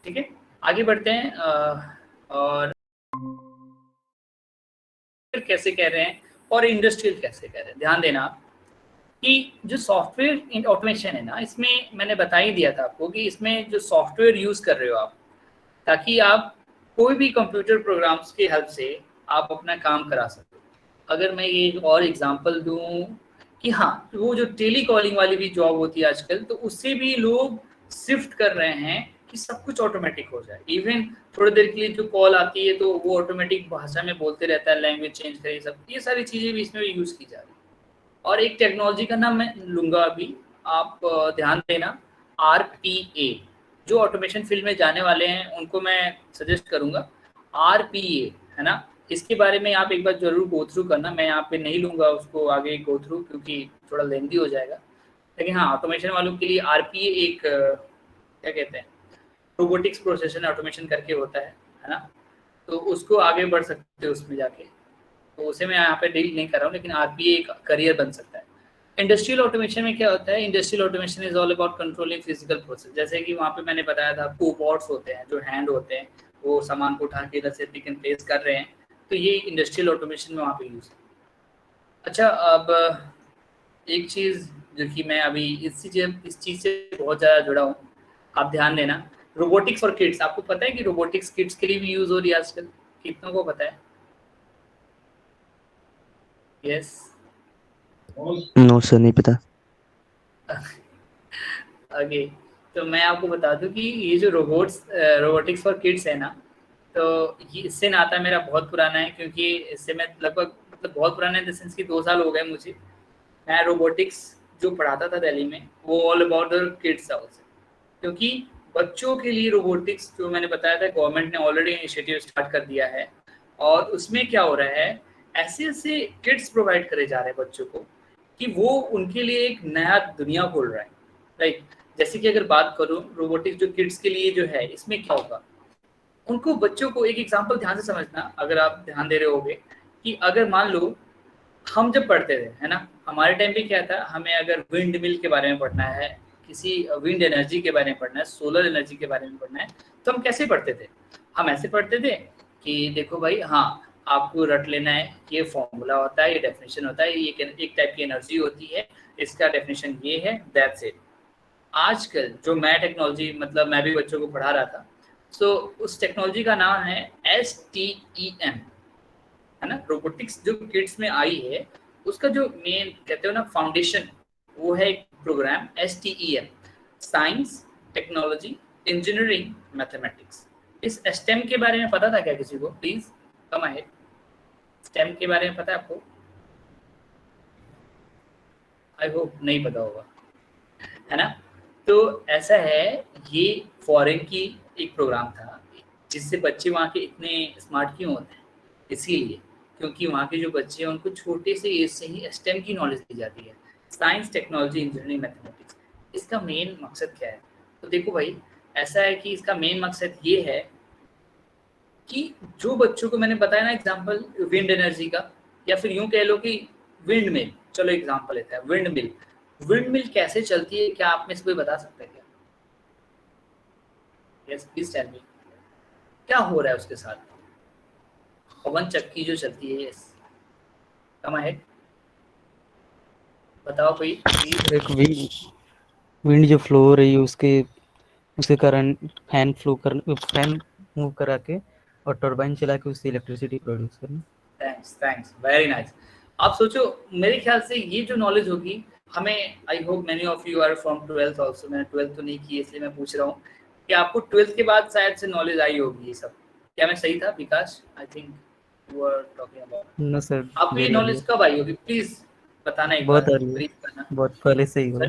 ठीक है, आगे बढ़ते हैं। और कैसे कह रहे हैं और इंडस्ट्रियल कैसे कह रहे हैं, ध्यान देना कि जो सॉफ्टवेयर ऑटोमेशन है ना, इसमें मैंने बता ही दिया था आपको कि इसमें जो सॉफ्टवेयर यूज कर रहे हो आप, ताकि आप कोई भी कंप्यूटर प्रोग्राम्स की हेल्प से आप अपना काम करा सको। अगर मैं ये एक और एग्जांपल दूं कि हाँ, वो जो टेली कॉलिंग वाली भी जॉब होती है आजकल, तो उससे भी लोग शिफ्ट कर रहे हैं कि सब कुछ ऑटोमेटिक हो जाए। इवन थोड़ी देर के लिए जो कॉल आती है तो वो ऑटोमेटिक भाषा में बोलते रहता है, लैंग्वेज चेंज करे, सब ये सारी चीज़ें भी इसमें भी यूज़ की जा रही है। और एक टेक्नोलॉजी का नाम मैं लूँगा अभी, आप ध्यान देना, RPA। जो ऑटोमेशन फील्ड में जाने वाले हैं उनको मैं सजेस्ट करूँगा RPA, है ना। इसके बारे में आप एक बार जरूर गो थ्रू करना, मैं यहाँ पे नहीं लूँगा उसको आगे गो थ्रू क्योंकि थोड़ा लेंदी हो जाएगा। लेकिन हाँ, ऑटोमेशन वालों के लिए RPA एक क्या कहते हैं, रोबोटिक्स प्रोसेशन ऑटोमेशन करके होता है ना। तो उसको आगे बढ़ सकते हो उसमें जाके, तो उसे मैं यहाँ पे डील नहीं कर रहा हूँ, लेकिन RPA एक करियर बन सकता है। इंडस्ट्रियल ऑटोमेशन में क्या होता है, industrial automation is all about controlling physical process. जैसे कि वहाँ पे मैंने बताया था कोबॉट्स होते हैं, जो हैंड होते हैं, वो सामान को उठा के इधर से पिक एंड प्लेस कर रहे हैं, तो ये इंडस्ट्रियल ऑटोमेशन में वहाँ पे यूज है। अच्छा, अब एक चीज़ जो कि मैं अभी इस चीज़ से बहुत ज़्यादा जुड़ा हूँ, आप ध्यान देना, रोबोटिक्स और किड्स। आपको पता है कि रोबोटिक्स किड्स के लिए भी यूज हो रही है आजकल, कितनों को पता है? यस। नो सर, नहीं पता। ओके, तो मैं आपको बता दूं कि ये जो रोबोटिक्स फॉर किड्स है ना, तो ये इससे नाता मेरा बहुत पुराना है, क्योंकि इससे मैं लगभग मतलब बहुत पुराना है इन द सेंस कि 2 साल हो गए मुझे। मैं रोबोटिक्स जो पढ़ाता था दिल्ली में, वो ऑल अबाउट द किड्स था उससे, क्योंकि बच्चों के लिए रोबोटिक्स जो मैंने बताया था, गवर्नमेंट ने ऑलरेडी इनिशिएटिव स्टार्ट कर दिया है। और उसमें क्या हो रहा है, ऐसे ऐसे किट्स प्रोवाइड करे जा रहे हैं बच्चों को कि वो उनके लिए एक नया दुनिया खोल रहा है, राइट। जैसे कि अगर बात करूं रोबोटिक्स जो किड्स के लिए जो है, इसमें क्या होगा, उनको बच्चों को एक एग्जांपल ध्यान से समझना, अगर आप ध्यान दे रहे होगे, कि अगर मान लो हम जब पढ़ते थे, है ना, हमारे टाइम पे क्या था, हमें अगर विंड मिल के बारे में पढ़ना है, किसी विंड एनर्जी के बारे में पढ़ना है, सोलर एनर्जी के बारे में पढ़ना है, तो हम कैसे पढ़ते थे? हम ऐसे पढ़ते थे कि देखो भाई, हाँ, आपको रट लेना है, ये फॉर्मूला होता है, ये डेफिनेशन होता है, ये एक टाइप की एनर्जी होती है, इसका डेफिनेशन ये है, दैट्स इट। आजकल जो मैं टेक्नोलॉजी, मतलब मैं भी बच्चों को पढ़ा रहा था, सो उस टेक्नोलॉजी का नाम है STEM, है ना। रोबोटिक्स जो किड्स में आई है, उसका जो मेन कहते हो ना फाउंडेशन, वो है एक programme STEM, science, technology, engineering, mathematics. इस STEM के बारे में पता था क्या किसी को? Please come ahead. STEM के बारे में पता है आपको? आई होप नहीं पता होगा, है ना। तो ऐसा है, ये फॉरेन की एक प्रोग्राम था, जिससे बच्चे वहाँ के इतने स्मार्ट क्यों होते हैं, इसीलिए क्योंकि वहाँ के जो बच्चे हैं उनको छोटे से एज से ही STEM की नॉलेज दी जाती है, साइंस, टेक्नोलॉजी, इंजीनियरिंग, मैथमेटिक्स। इसका मेन मकसद क्या है? तो देखो भाई, ऐसा है कि इसका मेन मकसद ये है कि जो बच्चों को मैंने बताया ना एग्जांपल विंड एनर्जी का, या फिर यूं कह लो कि विंड मिल, चलो एग्जांपल लेते हैं विंड मिल। विंड मिल कैसे चलती है, क्या आप में से कोई बता सकता है क्या? यस, प्लीज टेल मी, क्या हो रहा है उसके साथ? पवन चक्की जो चलती है, यस, कम है, बताओ कोई प्लीज। एक विंड जो फ्लो हो रही है उसके कारण फैन मूव करा के और टरबाइन चला के उससे इलेक्ट्रिसिटी प्रोड्यूस करना। Thanks thanks, very nice. आप सोचो, मेरे ख्याल से ये जो नॉलेज होगी हमें, I hope many of you are from 12th also, मैंने 12th तो नहीं की इसलिए मैं पूछ रहा हूँ कि आपको 12th के बाद शायद से नॉलेज आई होगी ये सब। क्या मैं सही था Vikas? I think you are talking about. No sir, आपको ये नॉलेज कब आई होगी, प्लीज बताना एक बहुत बार, अर्ली, ब्रीफ करना। बहुत पहले से ही हुआ।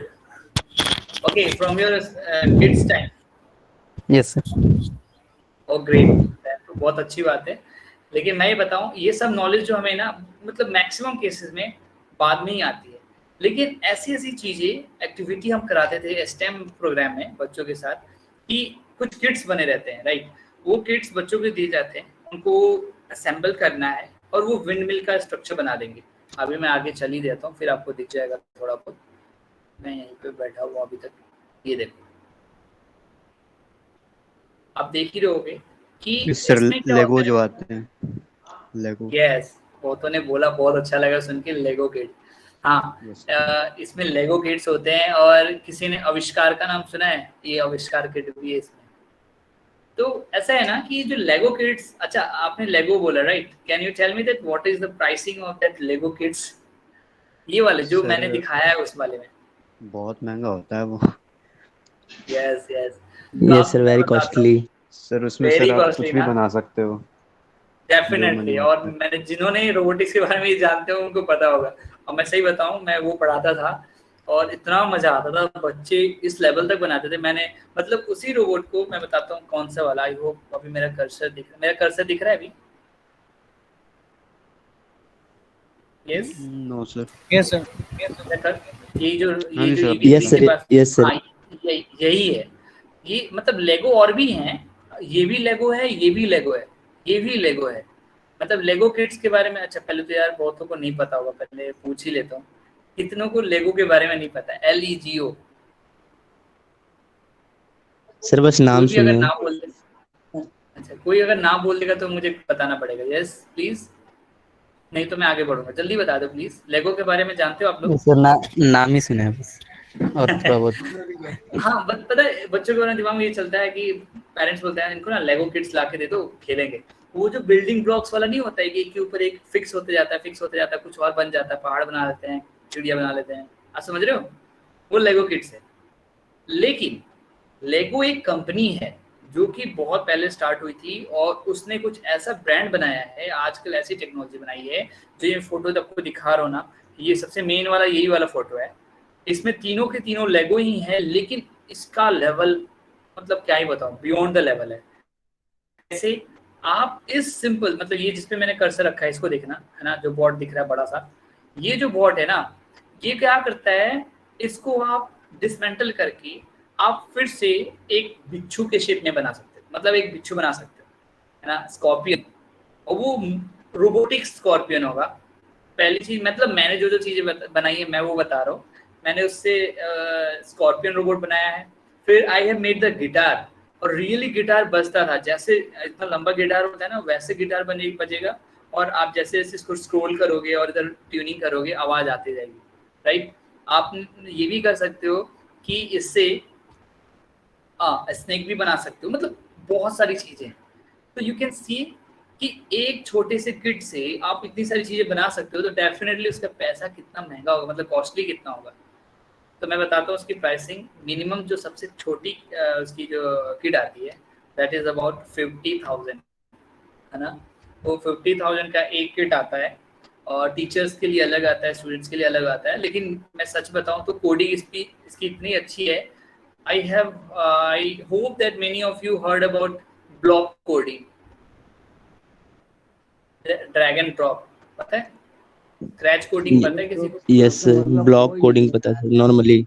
Okay, from your kids time. Yes sir. Oh great, तो बहुत अच्छी बात है। लेकिन मैं ये बताऊं, ये सब नॉलेज जो हमें ना, मतलब मैक्सिमम केसेस में बाद में ही आती है, लेकिन ऐसी ऐसी चीज़ें, एक्टिविटी हम कराते थे STEM प्रोग्राम में बच्चों के साथ, कि कुछ किट्स बने रहते हैं, राइट। वो किट्स बच्चों को दिए जाते हैं, उनको असेंबल करना है और वो विंड मिल का स्ट्रक्चर बना देंगे। अभी मैं आगे चल ही देता हूँ, फिर आपको दिख जाएगा थोड़ा बहुत। मैं यहीं पे बैठा हुआ अभी तक, ये देखो, आप देख ही रहोगे कि सर इसमें क्या लेगो होता जो है। आते हैं, लेगो। यस, वो तो ने बोला, बहुत अच्छा लगा सुन के, लेगो किट। हाँ, यस। इसमें लेगो किट्स होते हैं, और किसी ने आविष्कार का नाम सुना है? ये आविष्कार किट भी है इसमें। तो ऐसा है ना कि जो लेगो किट्स, अच्छा आपने लेगो बोला right, can you tell me that what is the pricing of that Lego kits? ये वाले जो सर मैंने दिखाया है उस वाले में। बहुत महंगा होता है वो। यस यस, तो यस आप, सर, मैं वेरी बताता हूँ, कॉस्टली। सर उसमें वेरी सर आप कॉस्टली कुछ भी ना, बना सकते हो जो मन डेफिनेटली। में और आता है। मैंने, जिन्होंने रोबोटिक्स के बारे में जानते हो उनको पता होगा। और मैं सही बताऊं, मैं वो पढ़ाता था और इतना मजा आता था, बच्चे इस लेवल तक बनाते थे। मैंने मतलब उसी रोबोट को मैं बताता हूँ कौन सा वाला, आई होप अभी मेरा कर्सर दिख रहा है अभी। Yes, no sir. Yes sir. ये जो हाँ जी ये सर, भी दिख यस रहा स्क्रीन है। के सर, पास, यस सर। हाँ यही है। ये मतलब लेगो और भी हैं, ये भी लेगो है, ये भी लेगो है, ये भी लेगो है। मतलब लेगो किट्स के बारे में, अच्छा पहले तो यार बहुतों को नहीं पता होगा, पहले पूछ ही लेता हूँ, कितनों को लेगो के बारे में नहीं पता है? LEGO। सर बस कोई नाम भी सुने अगर हैं। ना बोल दे, अच्छा कोई अगर ना बोल देगा तो मुझे बताना पड़ेगा। यस प्लीज, नहीं तो मैं आगे बढ़ूंगा। जल्दी बता दो प्लीज, लेगो के बारे में जानते हो आप लोग? सर नाम ही सुना है बस, और थोड़ा बहुत। हाँ, पता है बच्चों के दिमाग में ये चलता है कि पेरेंट्स बोलते हैं इनको ना लेगो किट्स ला के दे दो, खेलेंगे। वो जो बिल्डिंग ब्लॉक्स वाला नहीं होता है कि एक के ऊपर एक फिक्स होते जाता है, फिक्स होते जाता है, कुछ और बन जाता है, पहाड़ बना लेते हैं, चिड़िया बना लेते हैं, आप समझ रहे हो? वो लेगो किट्स है। लेकिन लेगो एक कंपनी है जो कि बहुत पहले स्टार्ट हुई थी, और उसने कुछ ऐसा ब्रांड बनाया है, आजकल ऐसी टेक्नोलॉजी बनाई है, जो ये फोटो आपको दिखा रहा हो ना, ये सबसे मेन वाला यही वाला फोटो है। इसमें तीनों के तीनों लेगो ही है, लेकिन इसका लेवल मतलब क्या ही बताऊं, बियॉन्ड द लेवल है। जैसे आप इस सिंपल, मतलब ये जिसपे मैंने कर्सर रखा है इसको देखना है ना, जो बॉट दिख रहा है बड़ा सा, ये जो बॉट है ना, ये क्या करता है, इसको आप डिसमेंटल करके आप फिर से एक बिच्छू के शेप में बना सकते हो, मतलब एक बिच्छू बना सकते हो, है ना, स्कॉर्पियन। और वो रोबोटिक स्कॉर्पियन होगा। पहली चीज, मतलब मैंने जो जो चीजें बनाई है मैं वो बता रहा हूँ। मैंने उससे स्कॉर्पियन रोबोट बनाया है। फिर I have made the guitar, और रियली गिटार बजता था, जैसे इतना लंबा गिटार होता है ना वैसे गिटार बजेगा। और आप जैसे जैसे इसको स्क्रॉल करोगे और इधर ट्यूनिंग करोगे, आवाज आती जाएगी, राइट। आप ये भी कर सकते हो कि इससे स्नेक भी बना सकते हो, मतलब बहुत सारी चीजें। तो यू कैन सी कि एक छोटे से किट से आप इतनी सारी चीजें बना सकते हो, तो डेफिनेटली उसका पैसा कितना महंगा होगा, मतलब कॉस्टली कितना होगा। तो मैं बताता हूँ उसकी प्राइसिंग। मिनिमम जो सबसे छोटी उसकी जो किट आती है, दैट इज अबाउट 50,000, है ना। वो 50,000 का एक किट आता है, और टीचर्स के लिए अलग आता है, स्टूडेंट्स के लिए अलग आता है। लेकिन मैं सच बताऊं तो कोडिंग इसकी इतनी अच्छी है। I hope that many of you heard about block coding, drag and drop, पता है? क्रैच कोडिंग पता है किसी को? यस सर, ब्लॉक कोडिंग पता है सर नॉर्मली।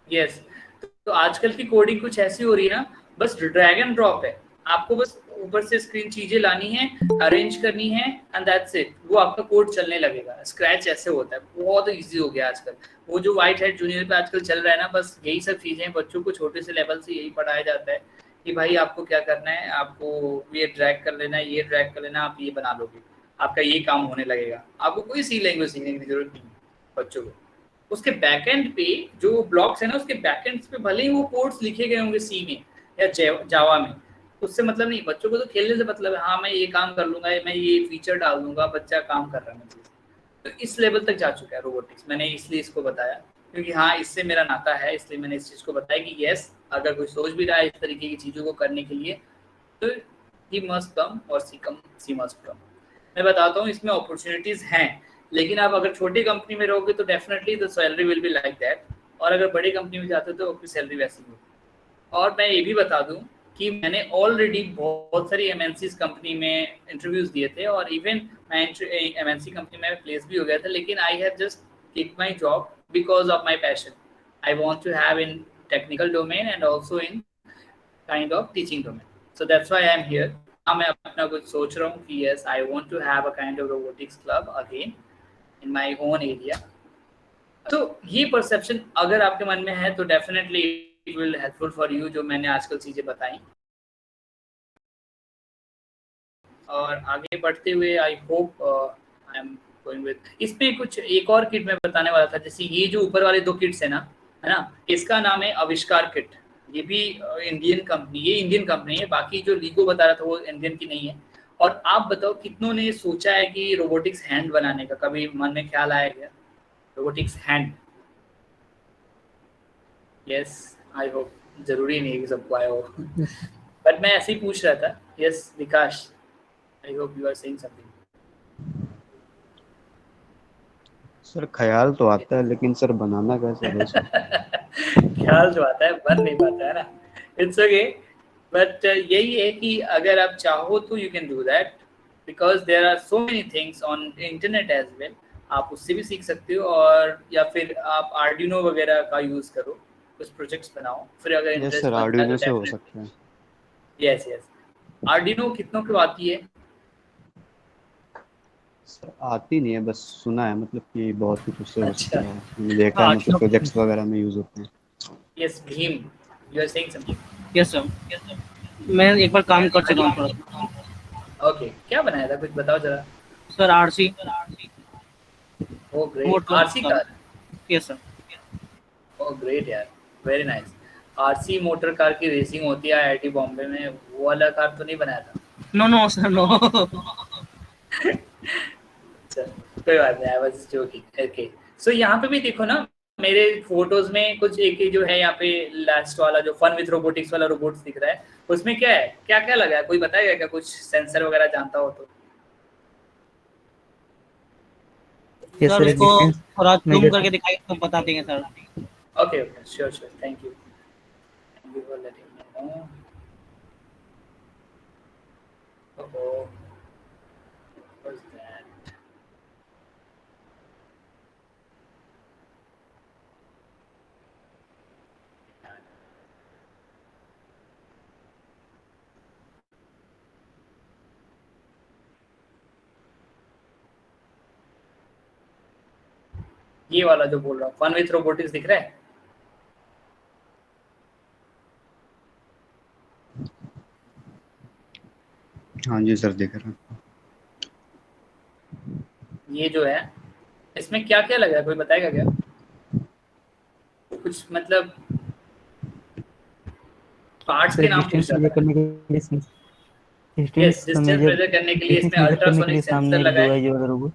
यस। तो आजकल की कोडिंग कुछ ऐसी हो रही है ना, बस ड्रैग एंड ड्रॉप है। आपको बस ऊपर से स्क्रीन चीजें लानी है, अरेंज करनी है, एंड दैट्स इट, वो आपका कोड चलने लगेगा। स्क्रैच ऐसे होता है, बहुत इजी हो गया आजकल। वो जो व्हाइट हेड जूनियर पे आजकल चल रहा है ना, बस यही सब चीजें बच्चों को छोटे से लेवल से यही पढ़ाया जाता है कि भाई आपको क्या करना है, आपको ये ड्रैग कर लेना है, ये ड्रैग कर लेना, आप ये बना लोगे, आपका ये काम होने लगेगा। आपको कोई सी लैंग्वेज सीखने की जरूरत नहीं बच्चों को। उसके बैकएंड पे जो ब्लॉक्स है ना, उसके बैकएंड पे भले ही वो कोड्स लिखे गए होंगे सी में या जावा में, उससे मतलब नहीं। बच्चों को तो खेलने से मतलब है, हाँ मैं ये काम कर लूंगा, मैं ये फीचर डाल दूंगा, बच्चा काम कर रहा है मतलब। तो इस लेवल तक जा चुका है रोबोटिक्स। मैंने इसलिए इसको बताया क्योंकि हाँ इससे मेरा नाता है, इसलिए मैंने इस चीज़ को बताया कि यस, अगर कोई सोच भी रहा है इस तरीके की चीज़ों को करने के लिए, तो ही मस्ट कम और सी मस्ट कम। मैं बताता हूँ इसमें अपॉर्चुनिटीज हैं, लेकिन आप अगर छोटी कंपनी में रहोगे तो definitely the salary will be like that, और अगर बड़ी कंपनी में जाते हो तो आपकी सैलरी वैसी होगी। और मैं ये भी बता दूं कि मैंने ऑलरेडी बहुत सारी एमएनसी कंपनी में इंटरव्यूज दिए थे, और इवन मैं एमएनसी कंपनी में प्लेस भी हो गया था, लेकिन I have just take my job because of my passion. I want to have in technical domain and also in kind of teaching domain, so that's why I am here. मैं अपना कुछ सोच रहा हूँ कि yes I want to have a kind of robotics club again in my own area. तो ये perception अगर आपके मन में है तो definitely it will helpful for you जो मैंने आजकल चीज़ें बताई। और आगे बढ़ते हुए I hope I am going with, इसमें कुछ एक और किट मैं बताने वाला था, जैसे ये जो ऊपर वाले 2 किट्स है ना, इसका नाम है आविष्कार किट। ये भी इंडियन कंपनी है, बाकी जो लीगो बता रहा था वो इंडियन की नहीं है। और आप बताओ कितनों ने सोचा है कि रोबोटिक्स हैंड बनाने का, कभी मन में ख्याल आया क्या robotics hand? Yes, I hope, जरूरी नहीं है कि सबको आया हो बट मैं ऐसे ही पूछ रहा था। Yes Vikas, I hope you are saying something. Sir ख्याल तो आता है लेकिन सर बनाना कैसे है सर? ख्याल जो आता है बन नहीं पाता है ना, इट्स ओके। बट यही है कि अगर आप चाहो तो you can do that, because there are so many things on internet as well. आप उससे भी सीख सकते हो, और या फिर आप आर्डिनो वगैरह का यूज करो, कुछ प्रोजेक्ट्स बनाओ, फिर अगर यस इंटरेस्ट सर, बनता है आर्डुइनो तो से हो डेफिनेटली। सकता है। यस यस, आर्डिनो कितनों को आती है? सर आती नहीं है, बस सुना है, मतलब कि बहुत कुछ उससे हो सकता अच्छा, है, मैंने देखा है, मतलब प्रोजेक्ट्स वगैरह में यूज होते हैं। Yes Bhim, you are saying something. Yes sir, मैं एक बार काम कर चुका हूँ थोड़ा। ओके, क्या बनाया था, कुछ बताओ जरा। Sir RC, oh great, RC car. Yes sir. Oh great यार, very nice. RC motor car की रेसिंग होती है आईआईटी बॉम्बे में, वो वाला कार तो नहीं बनाया था? No sir, no. अच्छा, कोई बात नहीं, I was joking. Okay, so यहाँ पे भी देखो ना, मेरे फोटोज में कुछ एक जो है यहाँ पे लास्ट वाला जो फन विथ रोबोटिक्स वाला रोबोट्स दिख रहा है, उसमें क्या है, क्या क्या लगा है, कोई बताएगा क्या? कुछ सेंसर वगैरह जानता हो तो? यस सर सर, एक उसको डिफरेंस थोड़ा जूम मेजर करके दिखाइए तो बता देंगे sir. Okay okay, sure sure, thank you for letting me know. Oh, what's that? ये वाला जो बोल रहा हूँ, फन विथ रोबोटिक्स दिख रहा है? हाँ जी सर, देख रहा हूँ। ये जो है, इसमें क्या क्या लगा है, कोई बताएगा क्या? कुछ मतलब पार्ट्स सर के नाम डिस्टेंस पूछ रहा मेजर था। करने के लिए यस, डिस्टेंस मेजर करने के लिए इसमें डिस्टेंस मेजर करने के अल्ट्रासोनिक लिए सेंसर सामने एक लगा दो है। है ये वाला रोबोट।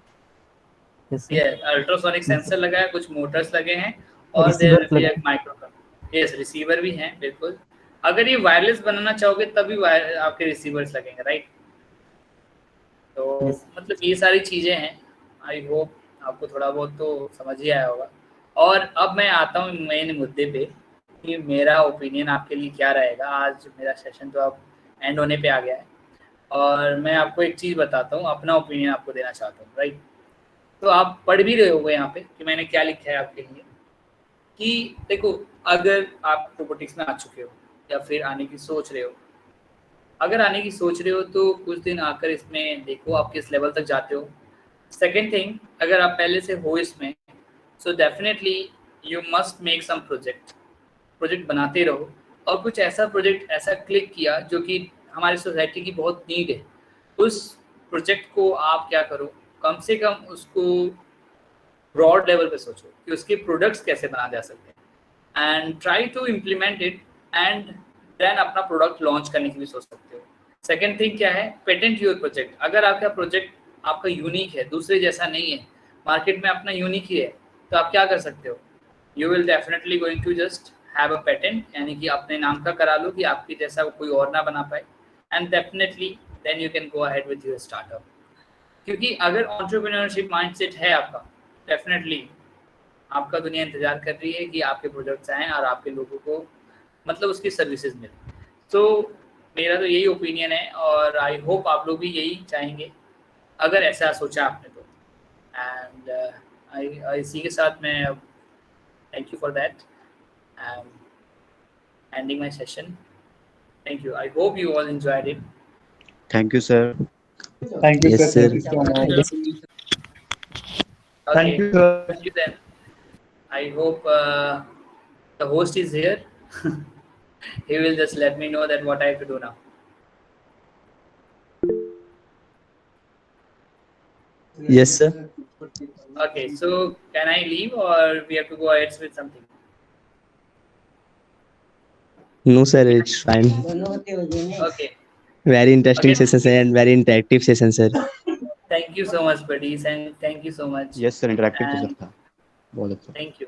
यस ये सर, अल्ट्रासोनिक सेंसर लगा है, कुछ मोटर्स लगे हैं, और देयर रिसीवर भी लगा एक माइक्रोफोन। यस, रिसीवर भी हैं, बिल्कुल। अगर ये वायरलेस बनाना चाहोगे तभी आपके रिसीवर्स लगेंगे, राइट? तो यस मतलब ये सारी चीज़ें हैं। आई होप आपको थोड़ा बहुत तो समझ ही आया होगा। और अब मैं आता हूँ मेन मुद्दे पे कि मेरा ओपिनियन आपके लिए क्या रहेगा। आज मेरा सेशन तो अब एंड होने पे आ गया है, और मैं आपको एक चीज़ बताता हूँ, अपना ओपिनियन आपको देना चाहता हूँ, राइट? तो आप पढ़ भी रहे होगे यहाँ पे कि मैंने क्या लिखा है आपके लिए, कि देखो, अगर आप रोबोटिक्स में आ चुके हो या फिर आने की सोच रहे हो, अगर आने की सोच रहे हो तो कुछ दिन आकर इसमें देखो आप किस लेवल तक जाते हो। सेकेंड थिंग, अगर आप पहले से हो इसमें, so definitely you must make some project बनाते रहो। और कुछ ऐसा प्रोजेक्ट ऐसा क्लिक किया जो कि हमारी सोसाइटी की बहुत नीड है, उस प्रोजेक्ट को आप क्या करो, कम से कम उसको ब्रॉड लेवल पे सोचो कि उसके प्रोडक्ट्स कैसे बनाए जा सकते हैं, and try to implement it, and then अपना प्रोडक्ट लॉन्च करने की भी सोच सकते हो। सेकेंड थिंग क्या है, पेटेंट योर प्रोजेक्ट। अगर आपका प्रोजेक्ट आपका यूनिक है, दूसरे जैसा नहीं है, मार्केट में अपना यूनिक ही है, तो आप क्या कर सकते हो, you will definitely going to just have a patent, यानी कि अपने नाम का करा लो कि आपकी जैसा कोई और ना बना पाए, and definitely then you can go ahead with your startup. क्योंकि अगर एंटरप्रेन्योरशिप माइंडसेट है आपका, डेफिनेटली आपका दुनिया इंतजार कर रही है कि आपके प्रोडक्ट्स आएँ और आपके लोगों को मतलब उसकी सर्विसेज मिले। तो मेरा तो यही ओपिनियन है, और आई होप आप लोग भी यही चाहेंगे अगर ऐसा सोचा आपने तो। एंड इसी के साथ मैं thank you for that, ending my session. Thank you, I hope you all enjoyed it. Thank you sir. Thank you, Yes, sir. sir. Thank you so much. Yes. Okay, Thank you, sir. thank you then. I hope the host is here. He will just let me know that what I have to do now. Yes, sir. Okay, so can I leave or we have to go ahead with something? No, sir, it's fine. Okay. Very interesting Okay. session, sir, and very interactive session, sir. Thank you so much, buddies, and thank you so much. Yes sir interactive तो sir And था बहुत अच्छा thank you.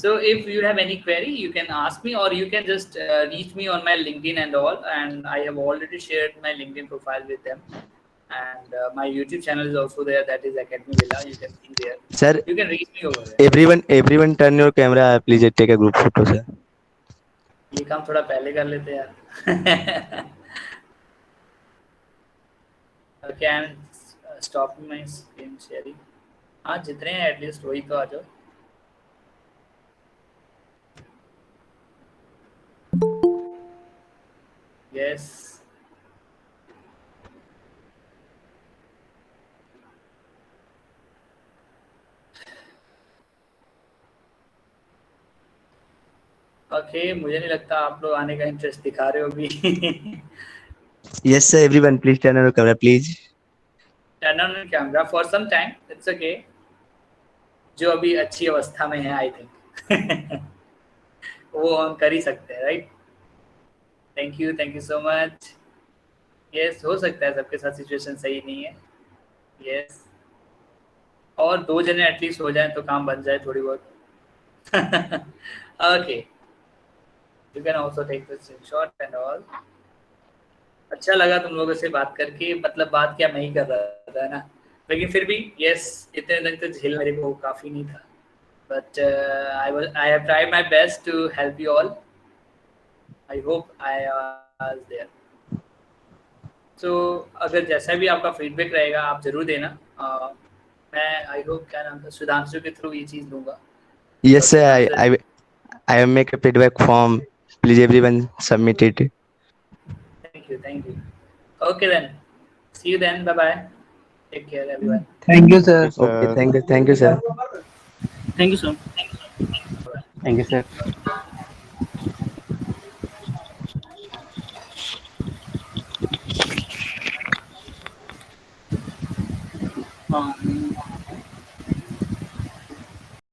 So if you have any query, you can ask me or you can just reach me on my LinkedIn and all. And I have already shared my LinkedIn profile with them. And my YouTube channel is also there. That is Academy Villa. You can see there. Sir, You can reach me over there. everyone turn your camera. Please take a group photo, sir. ये काम थोड़ा पहले कर लेते यार. Okay, I'm stopping my screen sharing. हाँ जितने हैं एटलीस्ट वही तो आ जाओ. Yes. Okay, मुझे नहीं लगता आप लोग आने का इंटरेस्ट दिखा रहे हो अभी. Yes, sir. Everyone, please turn on your camera, please. Turn on camera for some time. It's okay. जो अभी अच्छी अवस्था में है, I think. वो हम कर ही सकते हैं, right? Thank you so much. Yes, हो सकता है सबके साथ सिचुएशन सही नहीं है. Yes. और 2 जने एटलीस्ट हो जाएं तो काम बन जाए थोड़ी बहुत. Okay. You can also take the screenshot and all. अच्छा लगा तुम लोगों से बात करके. मतलब बात क्या मैं ही कर रहा था ना, लेकिन फिर भी yes, इतने दिन तक झेल मेरे को काफ़ी नहीं था. But I have tried my best to help you all. I hope I was there. So अगर जैसा भी आपका फीडबैक रहेगा आप जरूर देना. मैं I hope क्या नाम था सुधांशु के थ्रू ये चीज़ लूँगा. Yes, sir. I will make a feedback form. Please, everyone, submit it. Thank you. Okay then. See you then. Bye bye. Take care everyone. Thank you, sir. Okay, thank you, sir. Thank you sir. Thank you, sir. हाँ